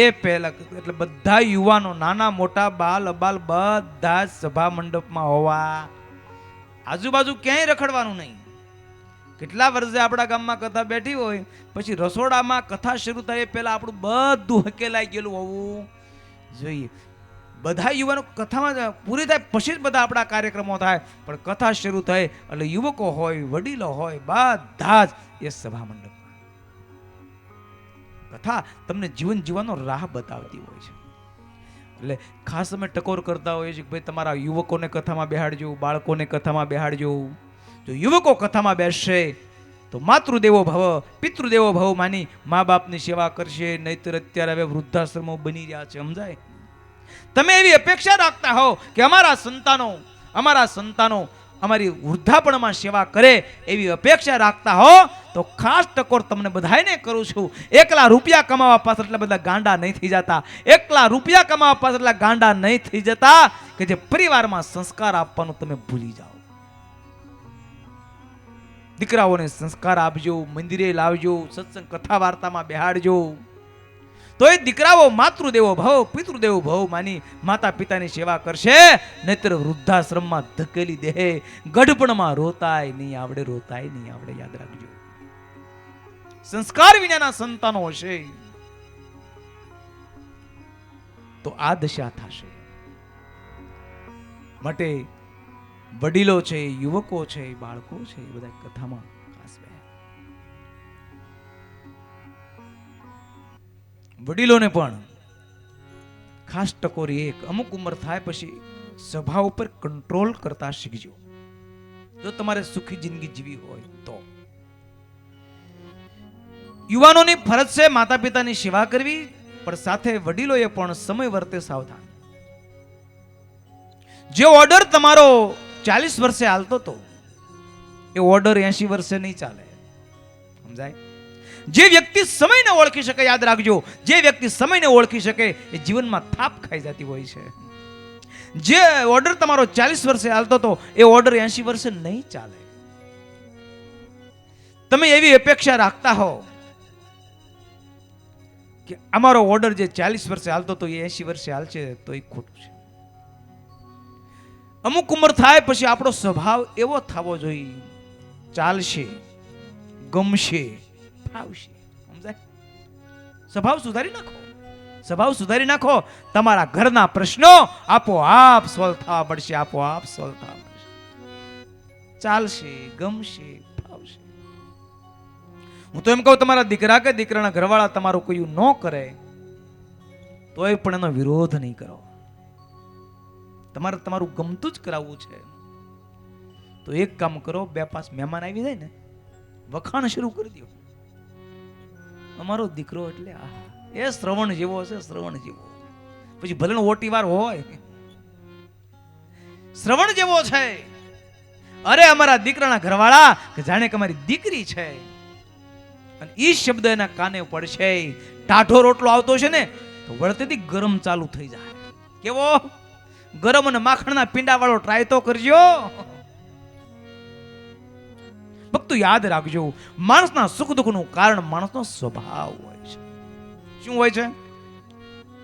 એ પહેલા એટલે બધા યુવાનો નાના મોટા બાલ અબાલ બધા સભા મંડપમાં હોવા. આજુબાજુ ક્યાંય રખડવાનું નહીં. કેટલા વર્ષે આપણા ગામમાં કથા બેઠી હોય પછી રસોડામાં કથા શરૂ થાય એ પહેલા આપણું બધું હકેલાઈ ગયેલું હોવું જોઈએ. બધા યુવાનો કથામાં પૂરી થાય પછી જ બધા આપણા કાર્યક્રમો થાય, પણ કથા શરૂ થાય એટલે યુવકો હોય, વડીલો હોય, બધા જ એ સભા મંડપમાં. કથા તમને જીવન જીવવાનો રાહ બતાવતી હોય છે. એટલે ખાસ અમે ટકોર કરતા હોઈએ છીએ કે ભાઈ તમારા યુવકોને કથામાં બેહાડજો, બાળકોને કથામાં બેહાડજો. જો યુવકો કથામાં બેસશે તો માતૃદેવો ભવ પિતૃદેવો ભવ માની મા બાપની સેવા કરશે. નહીતર અત્યારે હવે વૃદ્ધાશ્રમો બની રહ્યા છે. સમજાય? તમે એવી અપેક્ષા રાખતા હો કે અમારા સંતાનો અમારી વૃદ્ધાપણમાં સેવા કરે, એવી અપેક્ષા રાખતા હો તો ખાસ ટકોર તમને બધાને કરું છું. એકલા રૂપિયા કમાવા પાછળ એટલા બધા ગાંડા નહીં થઈ જતા. એકલા રૂપિયા કમાવા પાછળ એટલા ગાંડા નહીં થઈ જતા કે જે પરિવારમાં સંસ્કાર આપવાનું તમે ભૂલી જાઓ. દીકરાઓને સંસ્કાર આપજો, મંદિરે લાવજો, સત્સંગ કથા વાર્તામાં બેહાડજો. તો એ દીકરાઓ માતૃદેવો ભવ પિતૃદેવો ભવ માની માતા પિતાની સેવા કરશે. નહીતર વૃદ્ધાશ્રમમાં ધકેલી દે. ગઢપણમાં રોતાય નહીં આવડે, રોતાય નહીં આવડે. યાદ રાખજો. સંસ્કાર વિનાના સંતાનો હશે તો આ દશા થશે. માટે વડીલો છે, યુવકો છે, બાળકો છે, એ બધા કથામાં ખાસ બે. વડીલોને પણ ખાસ ટકોરી એક અમુક ઉંમર થાય પછી સભા ઉપર કંટ્રોલ કરતા શીખજો. જો તમારે સુખી જિંદગી જીવી હોય તો યુવાનોની ફરજ છે માતા પિતાની સેવા કરવી, પણ સાથે વડીલોએ પણ સમય વર્તે સાવધાન. જે ઓર્ડર તમારો 40 વર્ષે હાલતો હતો એ ઓર્ડર 80 વર્ષે નહીં ચાલે. સમજાય? જે વ્યક્તિ સમયને ઓળખી શકે, યાદ રાખજો, જે વ્યક્તિ સમયને ઓળખી શકે એ જીવનમાં થાપ ખાઈ જતી હોય છે. જે ઓર્ડર તમારો 40 વર્ષે હાલતો હતો એ ઓર્ડર 80 વર્ષે નહીં ચાલે. તમે એવી અપેક્ષા રાખતા હો કે અમારો ઓર્ડર જે 40 વર્ષે હાલતો હતો એ 80 વર્ષે હાલશે, તો એ ખોટું છે. અમુક ઉંમર થાય પછી આપણો સ્વભાવ એવો થવો જોઈએ, ચાલશે, ગમશે, ફાવશે. સમજાય? સ્વભાવ સુધારી નાખો. સ્વભાવ સુધારી નાખો, તમારા ઘરના પ્રશ્નો આપોઆપ સોલ્વ થવા પડશે, આપોઆપ સોલ્વ થવા પડશે. ચાલશે, ગમશે, ફાવશે. હું તો એમ કહું, તમારા દીકરા કે દીકરાના ઘરવાળા તમારું કોઈ ન કરે તોય પણ એનો વિરોધ નહીં કરો. તમારે તમારું ગમતું જ કરાવવું છે તો એક કામ કરો, 2-5 મહેમાન આવી જાય ને, વખાણ શરૂ કરી દો. અમારો દીકરો એટલે એ શ્રવણ જેવો છે, શ્રવણ જેવો. પછી ભલે ઓટી વાર હોય, શ્રવણ જેવો છે. અરે અમારા દીકરાના ઘરવાળા કે જાણે કે અમારી દીકરી છે. અને ઈ શબ્દ એના કાને પડશે, ટાઢો રોટલો આવતો છે ને તો વળતેથી ગરમ ચાલુ થઈ જાય. કેવો ગરમ અને માખણના પીંડા વાળો ટ્રાય તો કરજો. ભક્તો યાદ રાખજો, માણસના સુખ દુઃખનું કારણ માણસનો સ્વભાવ હોય છે. શું હોય છે?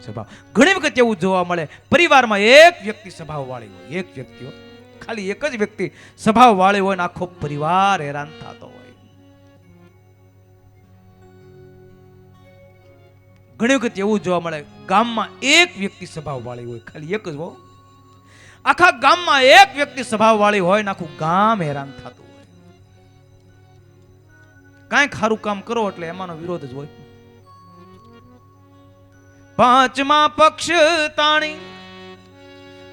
સ્વભાવ. ઘણી વખત એવું જોવા મળે, પરિવારમાં એક વ્યક્તિ સ્વભાવ વાળી હોય, એક વ્યક્તિ, ખાલી એક જ વ્યક્તિ સ્વભાવ વાળી હોય ને આખો પરિવાર હેરાન થતો હોય. ઘણી વખત એવું જોવા મળે, ગામમાં એક વ્યક્તિ સ્વભાવ વાળી હોય, ખાલી એક જ હો, આખા ગામમાં એક વ્યક્તિ સ્વભાવ વાળી હોય ને આખું ગામ હેરાન થતું હોય. કાંઈક સારું કામ કરો એટલે એમાંનો વિરોધ જ હોય. પાંચમા પક્ષ તાણી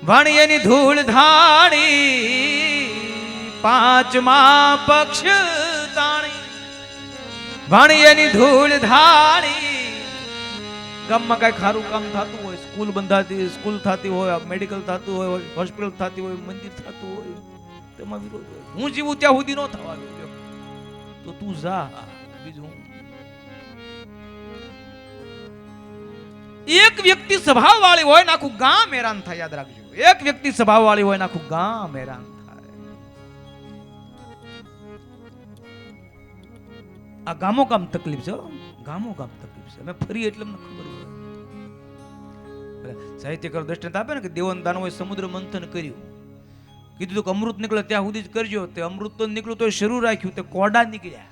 વાણી એની ધૂળ ધાણી, પાંચમા પક્ષ તાણી વાણી એની ધૂળ ધાણી. ગામમાં કઈ ખારું કામ થતું હોય, સ્કૂલ બંધાતી, સ્કૂલ થતી હોય, મેડિકલ થતું હોય, હોસ્પિટલ થતી હોય, મંદિર થતું હોય, તેમાં વિરોધ હોય. હું જીવું ત્યાં સુધી ન થવા દઉં તો તું જા. બીજું એક વ્યક્તિ સ્વભાવ વાળી હોય ને આખું ગામ હેરાન થાય. યાદ રાખજો, એક વ્યક્તિ સ્વભાવ વાળી હોય ને આખું ગામ હેરાન થાય. આ ગામો ગામ તકલીફ છે, ગામો ગામ તકલીફ છે. અમે ફરી એટલે અમને ખબર હોય. સાહિત્યકાર દ્રષ્ટાંત આપે ને કે દેવન દાનવોએ સમુદ્ર મંથન કર્યું, કીધું કે અમૃત નીકળે ત્યાં સુધી જ કરજો. તે અમૃત તો નીકળ્યું તો શરૂ રાખ્યું, તે કોડા નીકળ્યા.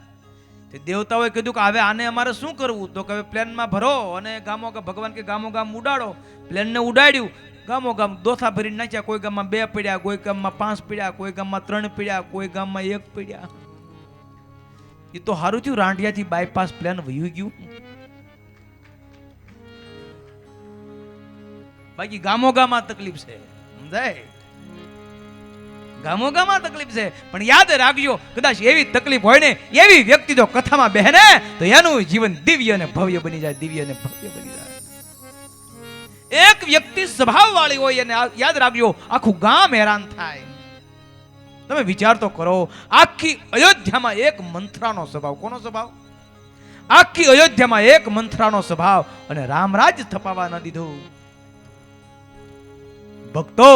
તે દેવતાઓએ કીધું કે હવે આને અમારે શું કરવું? તો કે પ્લેનમાં ભરો અને ગામો ભગવાન કે ગામો ગામ ઉડાડો. પ્લેનને ઉડાડ્યું, ગામો ગામ દોથા ભરીને નાખ્યા. કોઈ ગામમાં 2 પડ્યા, કોઈ ગામમાં 5 પડ્યા, કોઈ ગામમાં 3 પડ્યા, કોઈ ગામમાં 1 પડ્યા. એ તો સારું થયું, રાંઢિયાથી બાયપાસ પ્લેન વયું ગયું. બાકી ગામો ગામમાં તકલીફ છે, સમજાય? ગામો ગામમાં તકલીફ છે. પણ યાદ રાખજો, કદાચ એવી તકલીફ હોય ને, એવી વ્યક્તિ જો કથામાં બેહને તો એનું જીવન દિવ્ય અને ભવ્ય બની જાય, દિવ્ય અને ભવ્ય બની જાય. એક વ્યક્તિ સ્વભાવ વાળી હોય અને યાદ રાખજો આખું ગામ હેરાન થાય. તમે વિચાર તો કરો, આખી અયોધ્યામાં એક મંથરાનો સ્વભાવ. કોનો સ્વભાવ? આખી અયોધ્યામાં એક મંથરાનો સ્વભાવ, અને રામરાજ થપાવા ન દીધું. ભક્તો,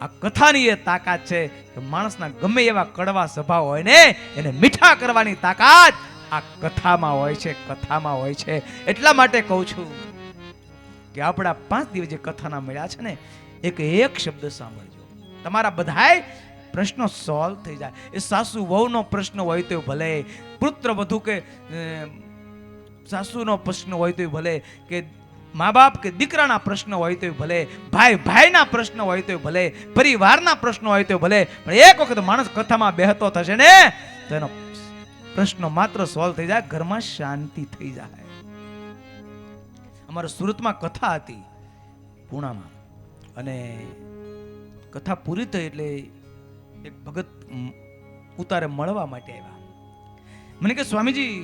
આ કથાની એ તાકાત છે કે માણસના ગમે એવા કડવા સ્વભાવ હોય ને એને મીઠા કરવાની તાકાત આ કથામાં હોય છે, કથામાં હોય છે. એટલા માટે કહું છું કે આપણા 5 દિવસ જે કથાના મળ્યા છે ને, એક શબ્દ સાંભળજો, તમારા બધાય પ્રશ્નો સોલ્વ થઈ જાય. એ સાસુ વહુનો પ્રશ્ન હોય તો ભલે, પુત્ર વધુ કે સાસુનો પ્રશ્ન હોય તો ભલે, કે મા બાપ કે દીકરાના પ્રશ્ન હોય તો ભલે, ભાઈ ભાઈના પ્રશ્ન હોય તો ભલે, પરિવારના પ્રશ્ન હોય તો ભલે, પણ એક વખત માણસ કથામાં બેહતો થશે ને તો એનો પ્રશ્ન માત્ર સોલ્વ થઈ જાય, ઘરમાં શાંતિ થઈ જાય. અમારા સુરતમાં કથા હતી પૂણામાં, અને કથા પૂરી થઈ એટલે એક ભગત ઉતારે મળવા માટે આવ્યા. મને કે સ્વામીજી,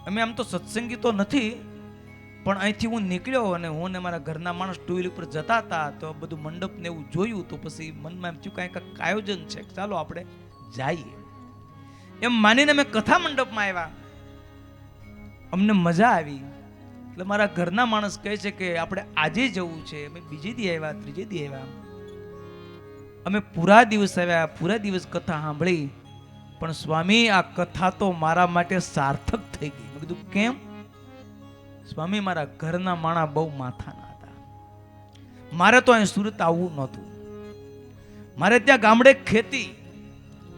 અમે આમ તો સત્સંગી તો નથી, પણ અહીંથી હું નીકળ્યો અને હું ને મારા ઘરના માણસ 2 વ્હીલર ઉપર જતા હતા તો બધું મંડપ ને એવું જોયું, તો પછી મનમાં એમ થયું કાંઈક આયોજન છે, ચાલો આપણે જઈએ. એમ માનીને અમે કથા મંડપમાં આવ્યા, અમને મજા આવી. એટલે મારા ઘરના માણસ કહે છે કે આપણે આજે જવું છે. અમે બીજે દી આવ્યા, ત્રીજે દી આવ્યા, અમે પૂરા દિવસ આવ્યા, પૂરા દિવસ કથા સાંભળી, પણ સ્વામી આ કથા તો મારા માટે સાર્થક થઈ ગઈ. મેં કીધું કેમ? સ્વામી, મારા ઘરના માણા બહુ માથાના હતા. મારે તો અહીં સુરત આવવું નહોતું, મારે ત્યાં ગામડે ખેતી,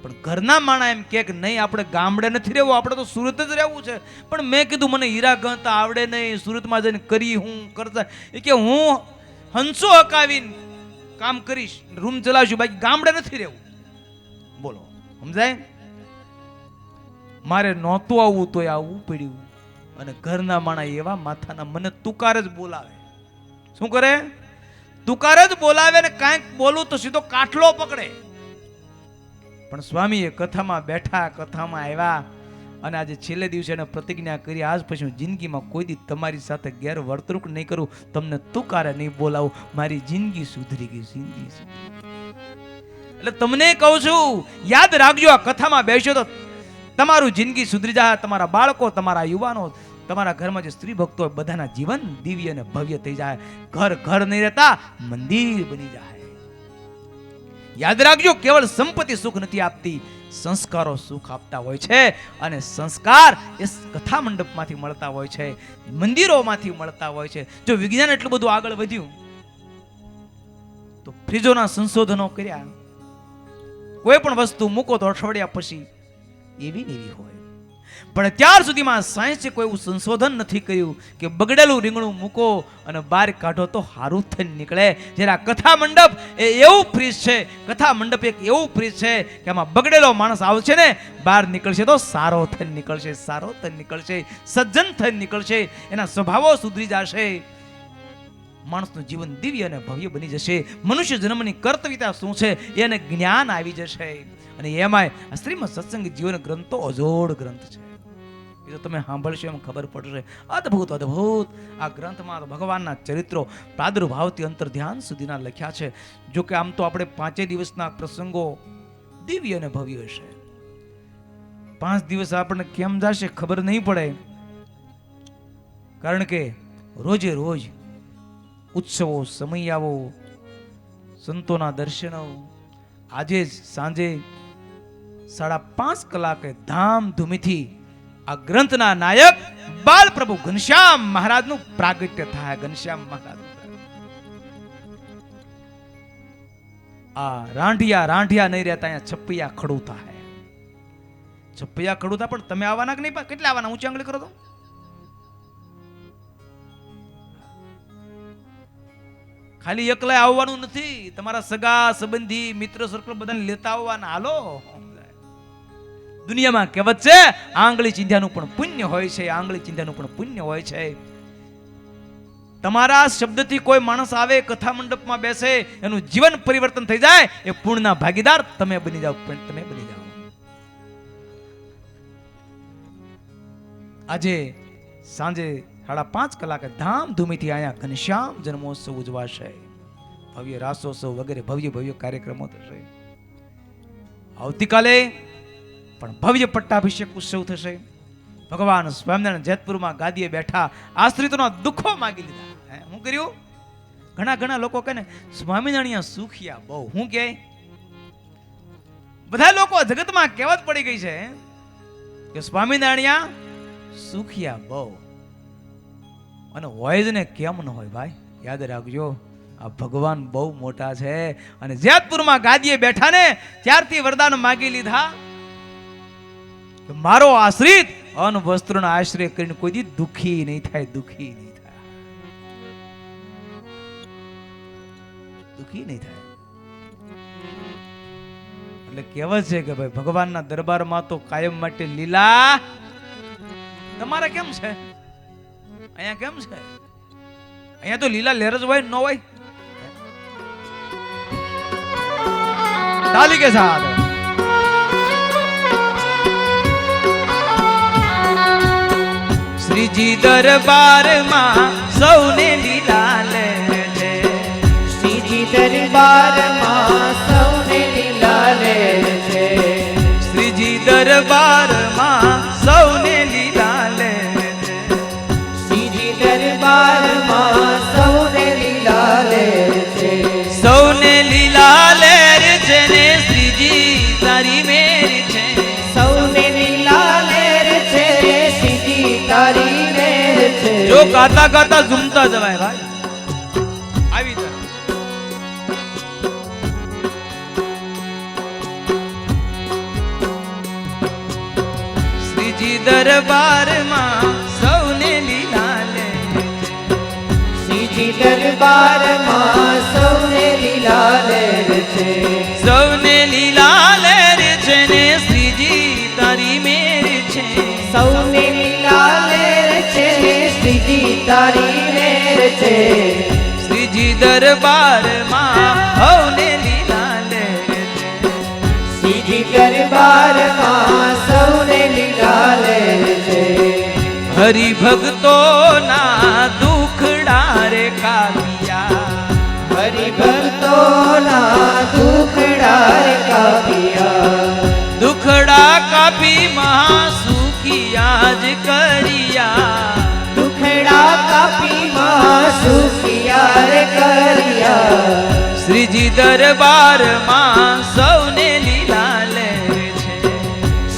પણ ઘરના માણા એમ કે નહીં આપણે ગામડે નથી રહેવું, આપણે તો સુરત જ રહેવું છે. પણ મેં કીધું મને હીરા ગણતા આવડે નહીં, સુરતમાં જઈને કરી હું કરતા, એ કે હું હંસો હકાવીને કામ કરીશ, રૂમ ચલાવશું, બાકી ગામડે નથી રહેવું. બોલો સમજાય? મારે નહોતું આવવું તોય આવવું પડ્યું. અને ઘરના માણા એવા માથાના, મને તુકાર જ બોલાવે. શું કરે? તુકાર જ બોલાવે ને કાંઈક બોલું તો સીધો કાટલો પકડે. પણ સ્વામીએ કથામાં બેઠા, કથામાં આવ્યા અને આજે છેલ્લે દિવસે એને પ્રતિજ્ઞા કરી, આજ પછી હું જિંદગીમાં કોઈ દી તમારી સાથે ગેરવર્તણૂક નહીં કરું, તમને તુકારે નહીં બોલાવું, મારી જિંદગી સુધરી ગઈ, જિંદગી સુધરી. એટલે તમને કહું છું, યાદ રાખજો, આ કથામાં બેસ્યો તો તમારું જિંદગી સુધરી જાય. તમારા બાળકો, તમારા યુવાનો, તમારા ઘરમાં જે સ્ત્રી ભક્તો હોય, બધાના જીવન દિવ્ય અને ભવ્ય થઈ જાય. ઘર ઘર નહીં રહેતા, મંદિર બની જાય. યાદ રાખજો, કેવળ સંપત્તિ સુખ નથી આપતી, સંસ્કારો સુખ આપતા હોય છે. અને સંસ્કાર એ કથા મંડપમાંથી મળતા હોય છે, મંદિરોમાંથી મળતા હોય છે. જો વિજ્ઞાન એટલું બધું આગળ વધ્યું તો ફ્રીજોના સંશોધનો કર્યા, કોઈ પણ વસ્તુ મૂકો તો અઠવાડિયા પછી એવી ને એવી હોય. પણ અત્યાર સુધીમાં સાયન્સે કોઈ એવું સંશોધન નથી કર્યું કે બગડેલું રીંગણું મૂકો અને બહાર કાઢો તો હારું થઈને નીકળે. જ્યારે આ કથા મંડપ એ એવું ફ્રીજ છે, કથા મંડપ એક એવું ફ્રીજ છે કે આમાં બગડેલો માણસ આવશે ને બહાર નીકળશે તો સારો થઈને નીકળશે, સારો થઈને નીકળશે, સજ્જન થઈને નીકળશે, એના સ્વભાવો સુધરી જશે, માણસનું જીવન દિવ્ય અને ભવ્ય બની જશે. મનુષ્ય જન્મની કર્તવ્યતા શું છે એને જ્ઞાન આવી જશે. અને એમાંય આ શ્રીમદ સત્સંગ જીવન ગ્રંથ તો અજોડ ગ્રંથ છે. એ તો તમે સાંભળશો એમ ખબર પડશે. અદ્ભુત અદ્ભુત આ ગ્રંથમાં ભગવાનના ચરિત્રો પ્રાદુર્ભાવથી અંતર ધ્યાન સુધીના લખ્યા છે. જો કે આમ તો આપણે 5 દિવસના પ્રસંગો દિવ્ય અને ભવ્ય હશે. 5 દિવસ આપણને કેમ જશે ખબર નહીં પડે, કારણ કે રોજે રોજ ઉત્સવો, સમયાવો, સંતોના દર્શનો. આજે જ સાંજે 5:30 કલાકે ધામધૂમીથી આ ગ્રંથના નાયક બાલ પ્રભુ ઘનશ્યામ મહારાજનું પ્રાગટ્ય થાય. ઘનશ્યામ મહારાજ આ રાંઢિયા નહીં રહેતા, અહીંયા છપૈયા ખડું થાય. છપૈયા ખડું થાય. પણ તમે આવવાના કે નહીં? કેટલા આવવાના? ઊંચી આંગળી કરો તો. ખાલી એકલા આવવાનું નથી, તમારા સગા સંબંધી મિત્ર સર્કલ બધાને લેતા આવવાના. હાલો, દુનિયામાં કહેવત છે આંગળી ચીંધ્યાનું પણ પુણ્ય હોય છે, આંગળી ચીંધ્યાનું પણ પુણ્ય હોય છે. તમારા શબ્દથી કોઈ માણસ આવે, કથા મંડપમાં બેસે, એનું જીવન પરિવર્તન થઈ જાય, એ પુણ્યના ભાગીદાર તમે બની જાઓ, તમે બની જાઓ. આજે સાંજે 5:30 કલાકે ધામધૂમીથી અહીંયા ઘનશ્યામ જન્મોત્સવ ઉજવાશે. ભવ્ય રાસોત્સવ વગેરે ભવ્ય ભવ્ય કાર્યક્રમો થશે. આવતીકાલે પણ ભવ્ય પટ્ટાભિષેક ઉત્સવ થશે. ભગવાન સ્વામિનારાયણ જેતપુરમાં ગાદીએ બેઠા આશ્રિતોના દુઃખો માગી લીધા. શું કર્યું? ઘણા લોકો કહે ને સ્વામિનારાયણ સુખિયા બહુ. હું કહે? બધા લોકો જગતમાં કહેવત પડી ગઈ છે કે સ્વામિનારાયણ સુખિયા બહુ. અને હોય જ ને, કેમ ન હોય ભાઈ? યાદ રાખજો, આ ભગવાન બહુ મોટા છે. અને જેતપુરમાં ગાદીએ બેઠા ને ત્યારથી વરદાન માગી લીધા કે મારો આશ્રિત અન્ન વસ્ત્રનો આશ્રય કરીને કોઈ દી દુખી નહીં થાય, દુખી નહીં થાય, દુખી નહીં થાય. એટલે કહેવત છે કે ભાઈ ભગવાનના દરબારમાં તો કાયમ માટે લીલા. તમારે કેમ છે? અહીંયા કેમ છે? અહીંયા તો લીલા લહેર જ હોય, ન હોય? તાલી કે સાથ શ્રીજી દરબારમાં સૌને લીલા લહેર છે. શ્રીજી દરબારમાં સૌને લીલા લહેર છે. શ્રીજી દરબારમાં સૌને લીલા લહેર છે. શ્રીજી દરબારમાં સૌને લીલા લહેર છે. સૌને લીલા લહેર છે ને શ્રીજી તારી મેર છે. સૌને લીલા લહેર છે, શ્રીજી તારી લહેર છે. જો ગાતા ગાતા ઝૂમતા જવાય ભાઈ. આવી જાય. દરબારમાં સૌને લીલા લહેર છે. શ્રીજી દરબારમાં સૌને લીલા લહેર છે. સૌને લીલા લહેર છે ને શ્રીજી તારી મેર છે. સૌને લીલા લહેર છે શ્રીજી તારી મેર છે. શ્રીજી દરબારમાં હવને લીલા લહેર છે. શ્રીજી દરબારમાં સૌને લીલા લહેર છે. હરિભક્તોના દુખડા રે કાપિયા. હરિભક્તોના દુખડા કાપિયા. દુખડા કાપી મહાસુખિયા જ કર્યા. દુખડા કાપી સુખિયા રે કર્યા. શ્રીજી દરબારમાં સૌને લીલા લહેર છે.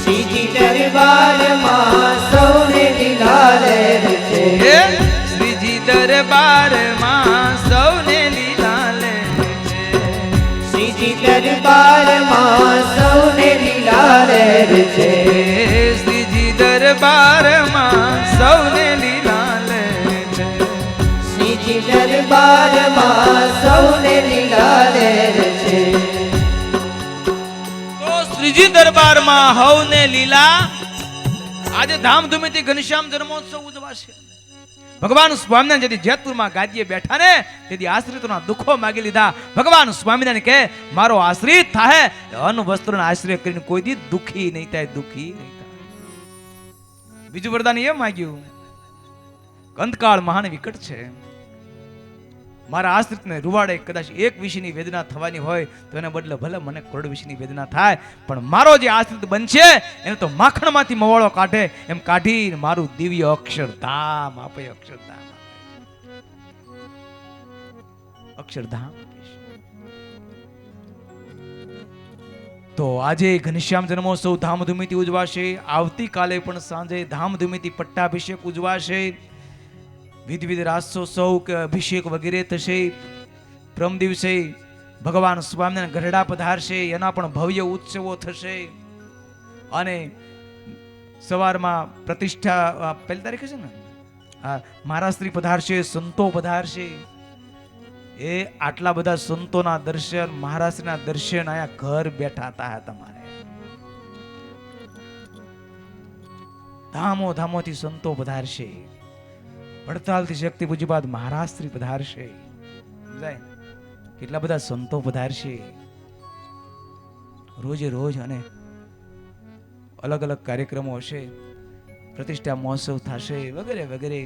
શ્રીજી દરબારમાં સૌને લીલા લહેર છે. હે શ્રીજી દરબારમાં સૌને લીલા લહેર છે. શ્રીજી દરબારમાં સૌને લીલા લહેર છે. શ્રીજી દરબારમાં સૌને લીલા લહેર છે. શ્રીજી દરબારમાં સૌને લીલા લહેર છે. તો શ્રીજી દરબારમાં હવને લીલા. આજે ધામધૂમીથી ઘનશ્યામ જન્મોત્સવ ઉજવાશે. ભગવાન સ્વામિનારાયણ જેથી જેતપુરમાં ગાદીએ બેઠા ને તેથી આશ્રિતોના દુઃખો માગી લીધા. ભગવાન સ્વામિનારાયણ કહે મારો આશ્રિત થાય અન્ન વસ્ત્રનો આશ્રય કરીને કોઈ દી દુઃખી નહીં થાય, દુઃખી નહીં થાય. બીજું વરદાન એ માગ્યું કંદકાળ મહાન વિકટ છે. મારા આશ્રિતને રૂવાડે કદાચ એક વિષયની વેદના થવાની હોય તો એને બદલે ભલે મને કરોડ વિષયની વેદના થાય, પણ મારો જે આશ્રિત બનશે એને તો માખણમાંથી મવાળો કાઢે એમ કાઢીને મારું દિવ્ય અક્ષરધામ આપે. અક્ષરધામ અક્ષરધામ તો આજે ઘનશ્યામ જન્મોત્સવ ધામધૂમીથી ઉજવાશે. આવતીકાલે પણ સાંજે ધામધૂમીથી પટ્ટાભિષેક ઉજવાશે. વિવિધ રાસોત્સવ કે અભિષેક વગેરે થશે. પ્રમ દિવસે ભગવાન સ્વામિનારાયણ ગરડા પધારશે, એના પણ ભવ્ય ઉત્સવો થશે. અને સવારમાં પ્રતિષ્ઠા પહેલી તારીખે છે ને, હા, મહારાષ્ટ્રી પધારશે, સંતો પધારશે. એ આટલા બધા સંતોના દર્શન, મહારાષ્ટ્રના દર્શન આયા ઘર બેઠા હતા તમારે. ધામો ધામોથી સંતો પધારશે. વડતાલથી શક્તિ પૂજ્યપાદ મહારાષ્ટ્રી પધારશે. સમજાય? કેટલા બધા સંતો પધારશે રોજે રોજ. અને અલગ અલગ કાર્યક્રમો હશે, પ્રતિષ્ઠા મહોત્સવ થશે વગેરે વગેરે.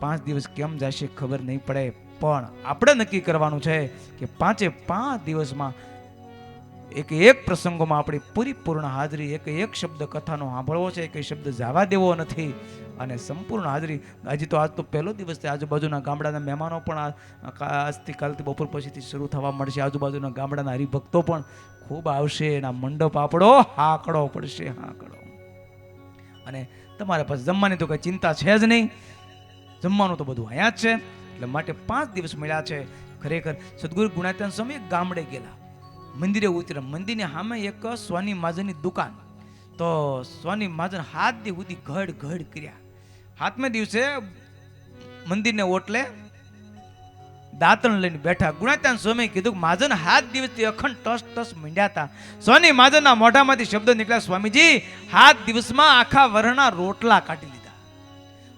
5 દિવસ કેમ જશે ખબર નહીં પડે, પણ આપણે નક્કી કરવાનું છે કે 5 દિવસમાં એક પ્રસંગોમાં આપણી પૂરી હાજરી, એક શબ્દ કથાનો સાંભળવો છે, એક શબ્દ જવા દેવો નથી. અને સંપૂર્ણ હાજરી. આજ તો પહેલો દિવસ છે. આજુબાજુના ગામડાના મહેમાનો પણ આજથી કાલથી બપોર પછીથી શરૂ થવા મળશે. આજુબાજુના ગામડાના હરિભક્તો પણ ખૂબ આવશે. એના મંડપ આપણો હાકડો પડશે, હાકડો. અને તમારે પાસે જમવાની તો કઈ ચિંતા છે જ નહીં, જમવાનું તો બધું અહીંયા જ છે. એટલે માટે 5 દિવસ મળ્યા છે. ખરેખર સદગુરુ ગુણાત્યાન સ્વામી એક ગામડે ગયેલા, મંદિરે ઉતર્યા. મંદિરની સામે એક સોની માજનની દુકાન. તો સોની માજન હાથ દી સુધી ઘડ ઘડ કર્યા. 7મે દિવસે મંદિરને ઓટલે દાંતણ લઈને બેઠા. ગુણાત્યાન સ્વામી કીધું મહાજન 7 દિવસથી અખંડ ટસ ટસ મીંડ્યા હતા. સોની મહાજનના મોઢામાંથી શબ્દ નીકળ્યા, સ્વામીજી 7 દિવસમાં આખા વરના રોટલા કાઢી લીધા.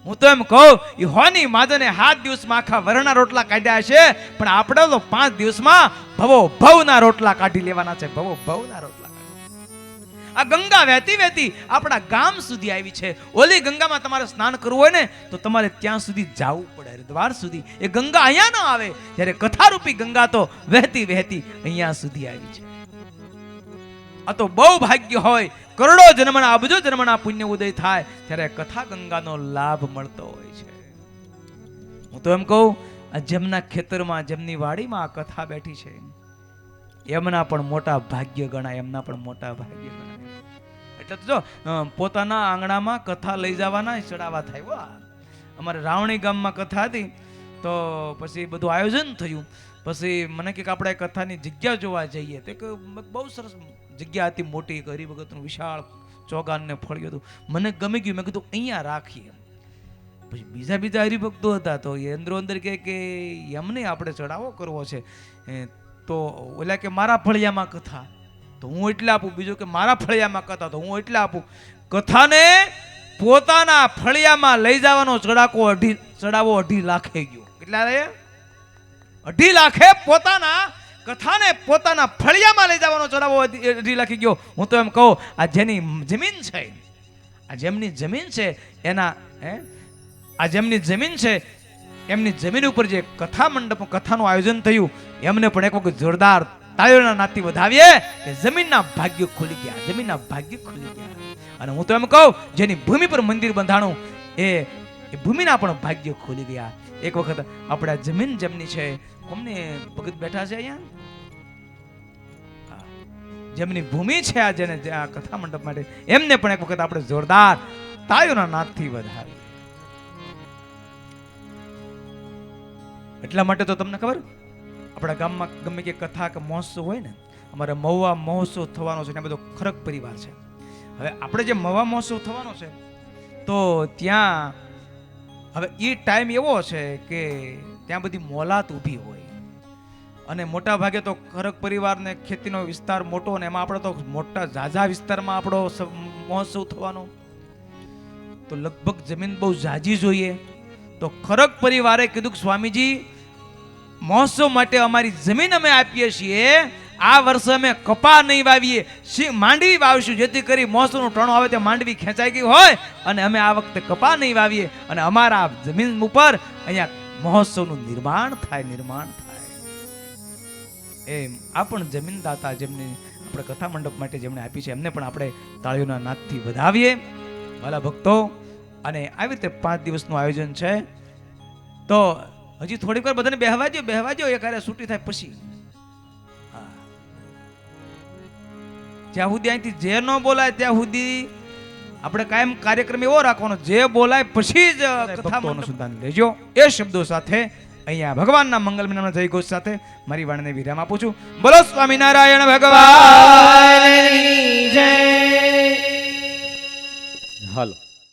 હું તો એમ કહું એ હોની મહાજને 7 દિવસમાં આખા વરના રોટલા કાઢ્યા હશે, પણ આપણે તો 5 દિવસમાં ભવો ભવના રોટલા કાઢી લેવાના છે. ભવો ભવના રોટલા. આ ગંગા વહેતી વહેતી આપણા ગામ સુધી આવી છે. ઓલી ગંગામાં તમારે સ્નાન કરવું હોય ને તો તમારે ત્યાં સુધી જવું પડે, હરિદ્વાર સુધી. એ ગંગા અહીંયા ન આવે, જ્યારે કથારૂપી ગંગા તો વહેતી વહેતી અહીંયા સુધી આવી છે. આ તો બહુ ભાગ્ય હોય, કરોડો જન્મના અબજો જન્મના પુણ્ય ઉદય થાય ત્યારે કથા ગંગાનો લાભ મળતો હોય છે. હું તો એમ કહું આ જેમના ખેતરમાં, જેમની વાડીમાં આ કથા બેઠી છે એમના પણ મોટા ભાગ્ય ગણાય, એમના પણ મોટા ભાગ્ય ગણાય. એટલે તો જો પોતાના આંગણામાં કથા લઈ જવાના ચડાવવા થાય. અમારે રાવણી ગામમાં કથા હતી તો પછી બધું આયોજન થયું. પછી મને કે આપણે કથાની જગ્યા જોવા જઈએ તો બહુ સરસ જગ્યા હતી, મોટી હરિભગતનું વિશાળ ચોગાનને ફળ્યું હતું. મને ગમી ગયું, મેં કીધું અહીંયા રાખીએ. પછી બીજા બીજા હરિભક્તો હતા તો એ અંદરો અંદર કે એમને આપણે ચડાવો કરવો છે, તો ઓલા કે મારા ફળિયામાં કથા તો હું એટલે આપું, બીજું કે મારા ફળિયામાં કથા તો હું એટલે આપું. કથાને પોતાના ફળિયામાં લઈ જવાનો ચડાવો 2.5 લાખે ગયો. કેટલા રે? 2.5 લાખે પોતાના કથાને પોતાના ફળિયામાં લઈ જવાનો ચડાવો 2.5 લાખે ગયો. હું તો એમ કહું, આ જેની જમીન છે, આ જેમની જમીન છે એના આ જેમની જમીન છે એમની જમીન ઉપર જે કથા મંડપ કથાનું આયોજન થયું એમને પણ એક વખત જોરદાર તાળીઓના નાદથી વધાવીએ કે જમીનના ભાગ્ય ખુલી ગયા, જમીનના ભાગ્ય ખુલી ગયા. અને હું તો એમ કહું, જેની ભૂમિ પર મંદિર બંધાણું એ ભૂમિના પણ ભાગ્ય ખુલી ગયા. એક વખત આપણા જમીન જેમની છે, કોમને ભગત બેઠા છે અહીંયા, જેમની ભૂમિ છે આ જેને આ કથા મંડપ માટે, એમને પણ એક વખત આપણે જોરદાર તાળીઓના નાદથી વધાવીએ. એટલા માટે તો તમને ખબર, આપણા ગામમાં ગમે કે કથા કે મહોત્સવ હોય ને, અમારે મહુવા મહોત્સવ થવાનો છે ને બધો ખરક પરિવાર છે. હવે આપણે જે મહુવા મહોત્સવ થવાનો છે તો ત્યાં હવે એ ટાઈમ એવો છે કે ત્યાં બધી મોલાત ઊભી હોય અને મોટા ભાગે તો ખરક પરિવારને ખેતીનો વિસ્તાર મોટો ને એમાં આપણે તો મોટા ઝાઝા વિસ્તારમાં આપણો મહોત્સવ થવાનો, તો લગભગ જમીન બહુ ઝાઝી જોઈએ. તો ખરક પરિવારે કીધું કે સ્વામીજી મહોત્સવ માટે અમારી જમીન અમે આપીએ છીએ, આ વર્ષે અમે કપા નહીં વાવીએ, માંડવી વાવશું, જેથી કરી મહોત્સવનું ટણું આવે ત્યાં માંડવી ખેંચાઈ ગઈ હોય અને અમે આ વખતે કપા નહીં વાવીએ અને અમારા જમીન ઉપર અહીંયા મહોત્સવનું નિર્માણ થાય. એમ આ પણ જમીનદાતા જેમને આપણે કથા મંડપ માટે જેમણે આપી છે એમને પણ આપણે તાળીઓના નાદથી વધાવીએ વાલા ભક્તો. અને આવી રીતે 5 દિવસનું આયોજન છે. તો હજી થોડીક વાર બધાને બેહવા દો એક હારે છૂટી થાય પછી. જ્યાં સુધી અહીંથી જે ન બોલાય ત્યાં સુધી આપણે કાયમ કાર્યક્રમ એવો રાખવાનો, જે બોલાય પછી જ કથાનું સુદાન લેજો. એ શબ્દો સાથે અહીંયા ભગવાનના મંગલમના જય ઘોષ સાથે મારી વાણીને વિરામ આપું છું. બોલો સ્વામિનારાયણ ભગવાન જય. હાલો.